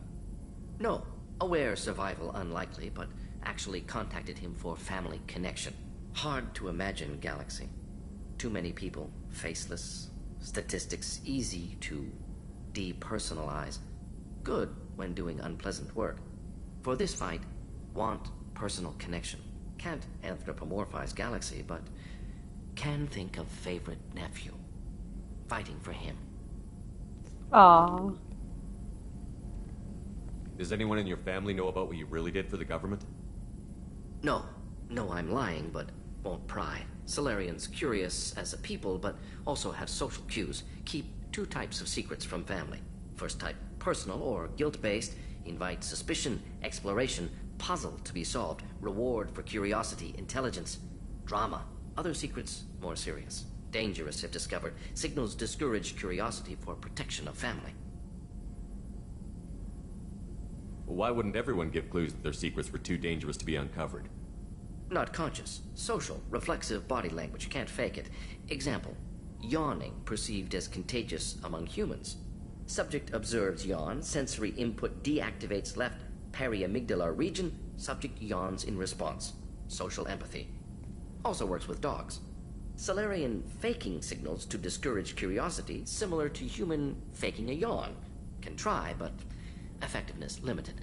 No. Aware survival unlikely, but actually contacted him for family connection. Hard to imagine galaxy. Too many people, faceless, statistics easy to depersonalize. Good when doing unpleasant work. For this fight, want personal connection. Can't anthropomorphize galaxy, but can think of favorite nephew. Fighting for him. Aww. Does anyone in your family know about what you really did for the government? No. No, I'm lying, but won't pry. Salarians curious as a people, but also have social cues. Keep 2 types of secrets from family. First type, personal or guilt-based. Invite suspicion, exploration, puzzle to be solved, reward for curiosity, intelligence. Drama. Other secrets, more serious. Dangerous if discovered. Signals discourage curiosity for protection of family. Well, why wouldn't everyone give clues that their secrets were too dangerous to be uncovered? Not conscious. Social. Reflexive body language. Can't fake it. Example. Yawning perceived as contagious among humans. Subject observes yawn. Sensory input deactivates left periamygdala region. Subject yawns in response. Social empathy. Also works with dogs. Salarian faking signals to discourage curiosity, similar to human faking a yawn. Can try, but effectiveness limited.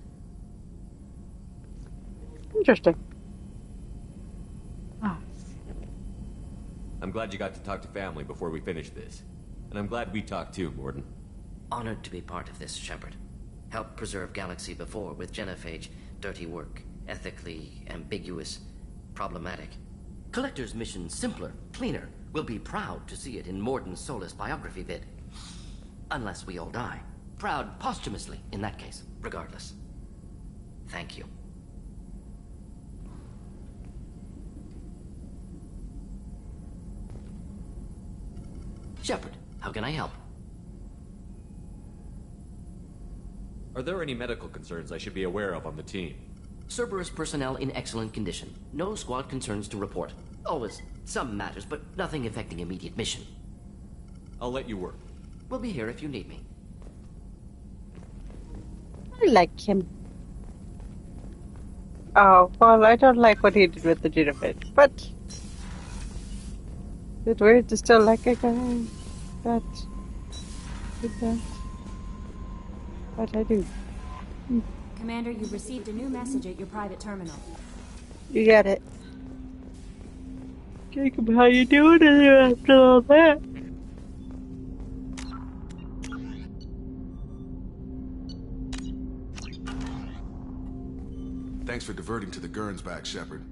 Interesting. I'm glad you got to talk to family before we finish this. And I'm glad we talked too, Mordin. Honored to be part of this, Shepard. Helped preserve Galaxy before with Genophage. Dirty work. Ethically ambiguous. Problematic. Collector's mission simpler, cleaner. We'll be proud to see it in Mordin Solus biography vid. Unless we all die. Proud posthumously, in that case. Regardless. Thank you. Shepard, how can I help? Are there any medical concerns I should be aware of on the team? Cerberus personnel in excellent condition. No squad concerns to report. Always some matters, but nothing affecting immediate mission. I'll let you work. We'll be here if you need me. I like him. Oh, well, I don't like what he did with the Genophage, but it's weird to still like a guy that did that. But I do. Commander, you received a new message at your private terminal. You got it. Jacob, how you doing after all that? Thanks for diverting to the Gurns back, Shepard.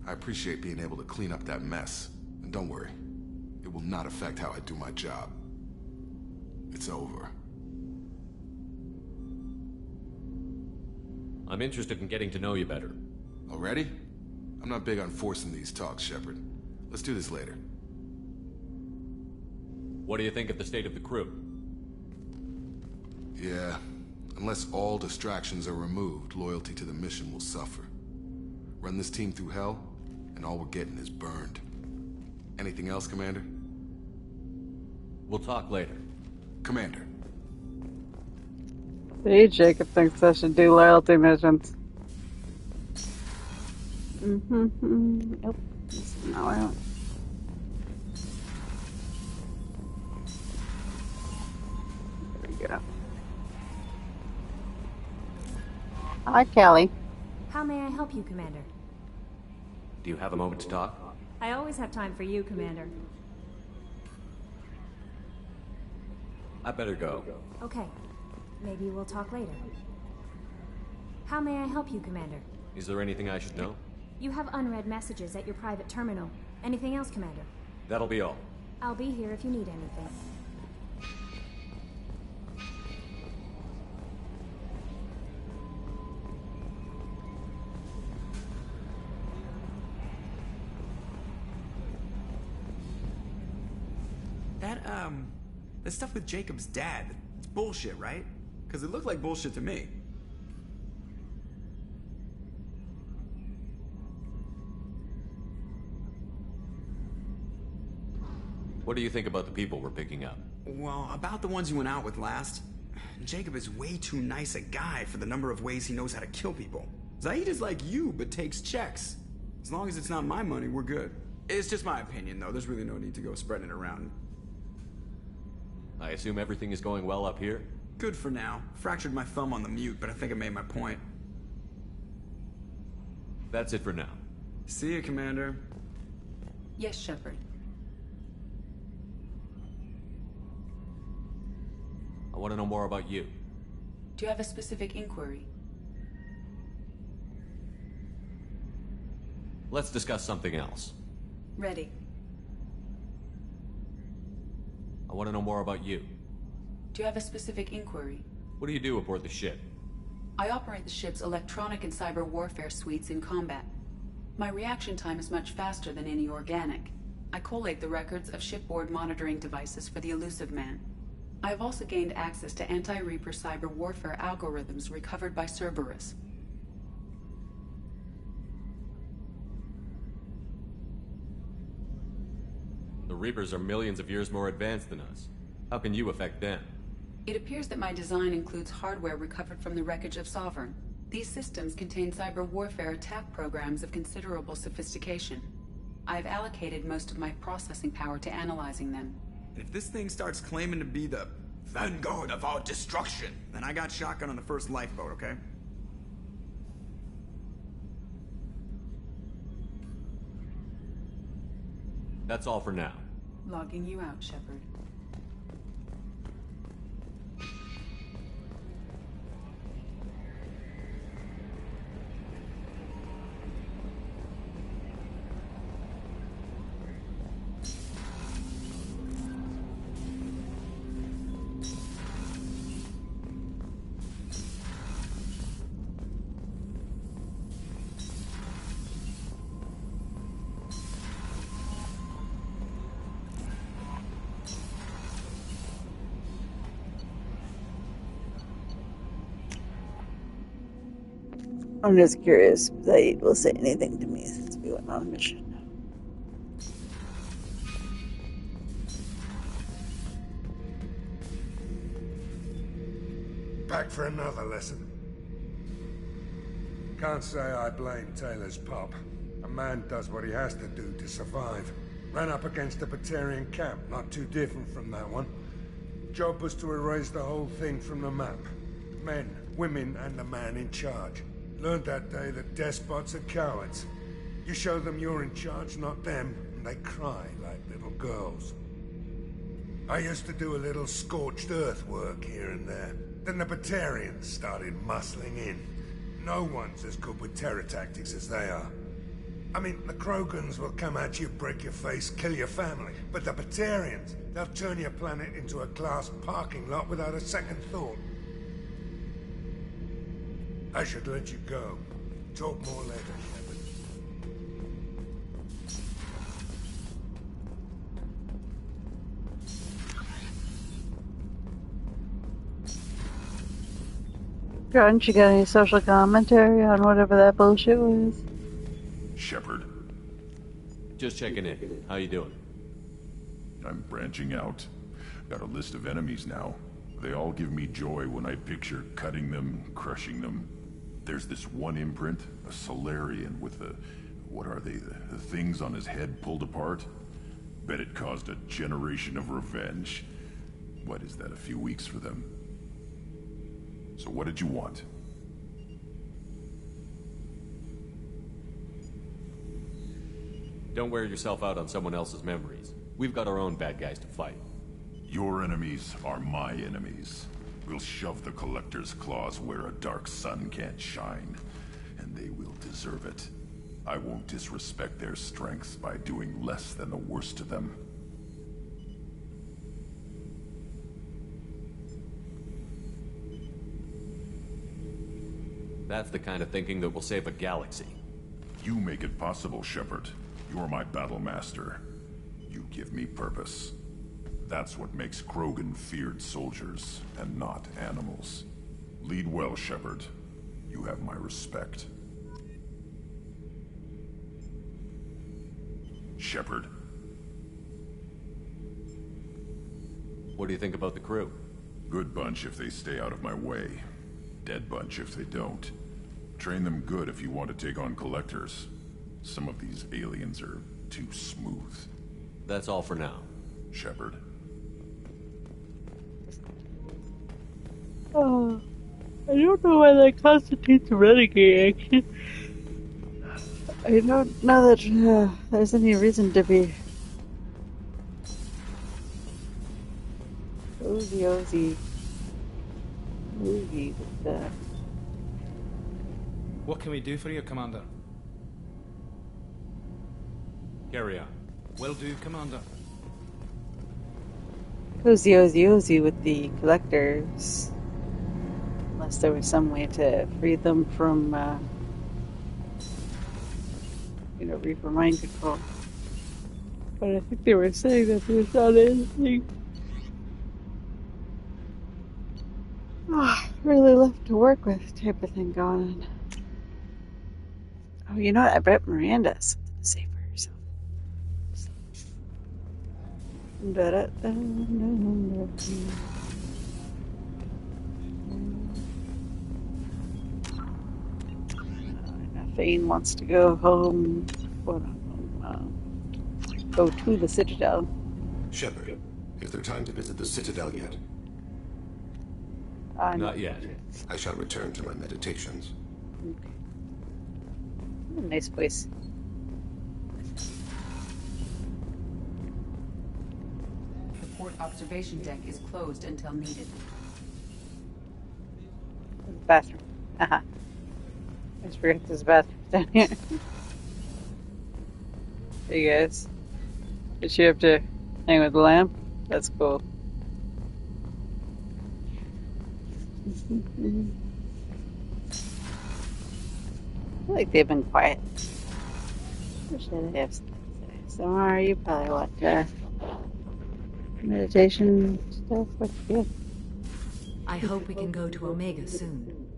I appreciate being able to clean up that mess. And don't worry, it will not affect how I do my job. It's over. I'm interested in getting to know you better. Already? I'm not big on forcing these talks, Shepard. Let's do this later. What do you think of the state of the crew? Yeah, unless all distractions are removed, loyalty to the mission will suffer. Run this team through hell, and all we're getting is burned. Anything else, Commander? We'll talk later. Commander. See, Jacob thinks I should do loyalty missions. Nope. No, I don't. There we go. Hi, Kelly. How may I help you, Commander? Do you have a moment to talk? I always have time for you, Commander. I better go. Okay. Maybe we'll talk later. How may I help you, Commander? Is there anything I should know? You have unread messages at your private terminal. Anything else, Commander? That'll be all. I'll be here if you need anything. That stuff with Jacob's dad, it's bullshit, right? Because it looked like bullshit to me. What do you think about the people we're picking up? Well, about the ones you went out with last. Jacob is way too nice a guy for the number of ways he knows how to kill people. Zaid is like you, but takes checks. As long as it's not my money, we're good. It's just my opinion, though. There's really no need to go spreading it around. I assume everything is going well up here? Good for now. Fractured my thumb on the mute, but I think I made my point. That's it for now. See you, Commander. Yes, Shepard. I want to know more about you. Do you have a specific inquiry? Let's discuss something else. Ready. I want to know more about you. Do you have a specific inquiry? What do you do aboard the ship? I operate the ship's electronic and cyber warfare suites in combat. My reaction time is much faster than any organic. I collate the records of shipboard monitoring devices for the Elusive Man. I have also gained access to anti-Reaper cyber warfare algorithms recovered by Cerberus. The Reapers are millions of years more advanced than us. How can you affect them? It appears that my design includes hardware recovered from the wreckage of Sovereign. These systems contain cyber warfare attack programs of considerable sophistication. I have allocated most of my processing power to analyzing them. And if this thing starts claiming to be the vanguard of our destruction, then I got shotgun on the first lifeboat, okay? That's all for now. Logging you out, Shepard. I'm just curious if they will say anything to me since we went on a mission. Back for another lesson. Can't say I blame Taylor's pop. A man does what he has to do to survive. Ran up against a Batarian camp, not too different from that one. Job was to erase the whole thing from the map. Men, women, and the man in charge. Learned that day that despots are cowards. You show them you're in charge, not them, and they cry like little girls. I used to do a little scorched earth work here and there. Then the Batarians started muscling in. No one's as good with terror tactics as they are. I mean, the Krogans will come at you, break your face, kill your family. But the Batarians, they'll turn your planet into a glass parking lot without a second thought. I should let you go. Talk more later, Shepard. Grunge, you got any social commentary on whatever that bullshit was? Shepard. Just checking in. How you doing? I'm branching out. Got a list of enemies now. They all give me joy when I picture cutting them, crushing them. There's this one imprint, a Solarian with the... what are they? The things on his head pulled apart? Bet it caused a generation of revenge. What is that, a few weeks for them? So what did you want? Don't wear yourself out on someone else's memories. We've got our own bad guys to fight. Your enemies are my enemies. We'll shove the Collector's claws where a dark sun can't shine, and they will deserve it. I won't disrespect their strengths by doing less than the worst to them. That's the kind of thinking that will save a galaxy. You make it possible, Shepard. You're my battle master. You give me purpose. That's what makes Krogan feared soldiers, and not animals. Lead well, Shepard. You have my respect. Shepard. What do you think about the crew? Good bunch if they stay out of my way. Dead bunch if they don't. Train them good if you want to take on Collectors. Some of these aliens are too smooth. That's all for now. Shepard. Oh, I don't know why that constitutes a renegade action. I don't know that there's any reason to be Ozzy movie with that. What can we do for you, Commander? Carry on. Will do, Commander. Ozzy with the Collectors. Unless there was some way to free them from reaper mind control. But I think they were saying that there's not anything really left to work with type of thing going on. Oh, you know what? I bet Miranda has something to say for herself. Thane wants to go home. Go to the Citadel. Shepard, is there time to visit the Citadel yet? Not yet. I shall return to my meditations. Nice voice. The port observation deck is closed until needed. Bathroom. I just forget there's a bathroom down here. Hey guys. Did you have to hang with the lamp? That's cool. I feel like they've been quiet. Wish they have something to say. So, are you probably watch meditation stuff? What's good? I hope we can go to Omega soon.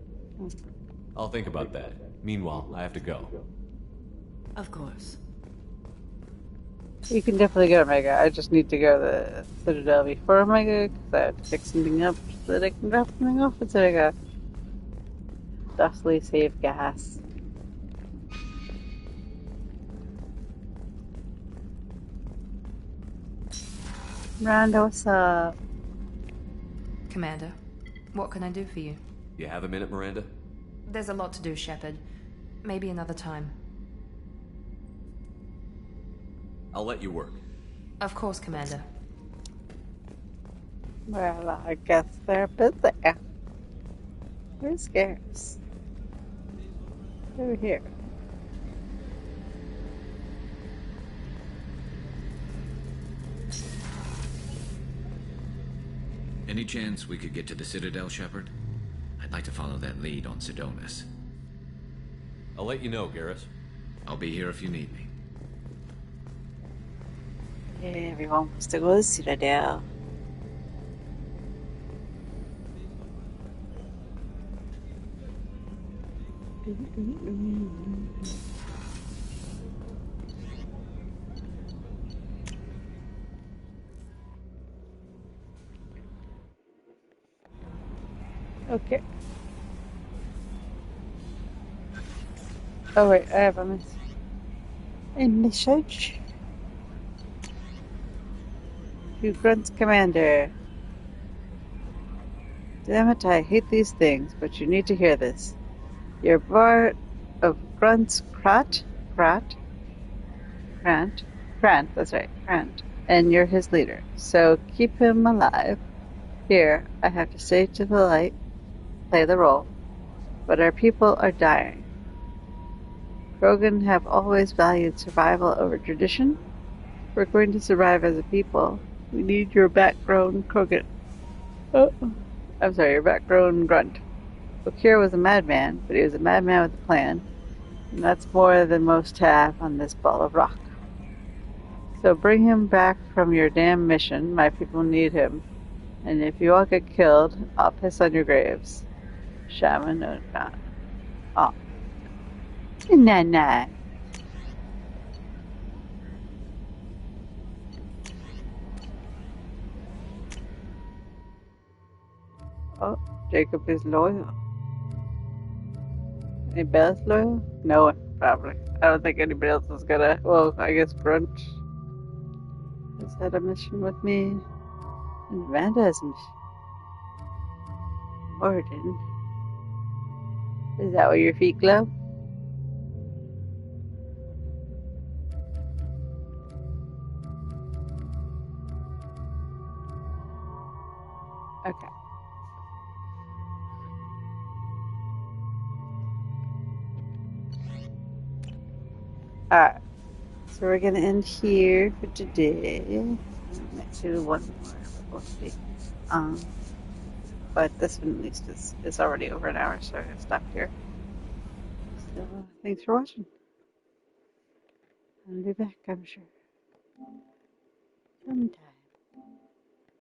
I'll think about that. Meanwhile, I have to go. Of course. You can definitely go to Omega. I just need to go to the Citadel before Omega because I have to pick something up so that I can drop something off at Omega. Thusly save gas. Miranda, what's up? Commander, what can I do for you? You have a minute, Miranda? There's a lot to do, Shepard. Maybe another time. I'll let you work. Of course, Commander. Well, I guess they're busy. Where's Garrus? Over here. Any chance we could get to the Citadel, Shepard? I'd like to follow that lead on Sidonis. I'll let you know, Garrus. I'll be here if you need me. Yeah, everyone wants to go to the Citadel. Okay. Oh wait, I have a message. To Grunt's commander. Damn it, I hate these things, but you need to hear this. You're part of Grunt's Krant, that's right, Krant, and you're his leader, so keep him alive. Here, I have to say to the light, play the role, but our people are dying. Krogan have always valued survival over tradition. If we're going to survive as a people, we need your backgrown Krogan. Your backgrown Grunt. Okir was a madman, but he was a madman with a plan, and that's more than most have on this ball of rock. So bring him back from your damn mission, my people need him, and if you all get killed, I'll piss on your graves. Shaman, no, not. Oh. Nah. Oh, Jacob is loyal. Anybody else loyal? No one, probably. I don't think anybody else is gonna. Well, I guess Grunt has had a mission with me. And Amanda has a mission. Morden. Is that where your feet glow? Okay. Alright, so we're gonna end here for today. Might do one more, we'll see. But this one at least is already over an hour, so I'm gonna stop here. So, thanks for watching. I'll be back, I'm sure. Sometime.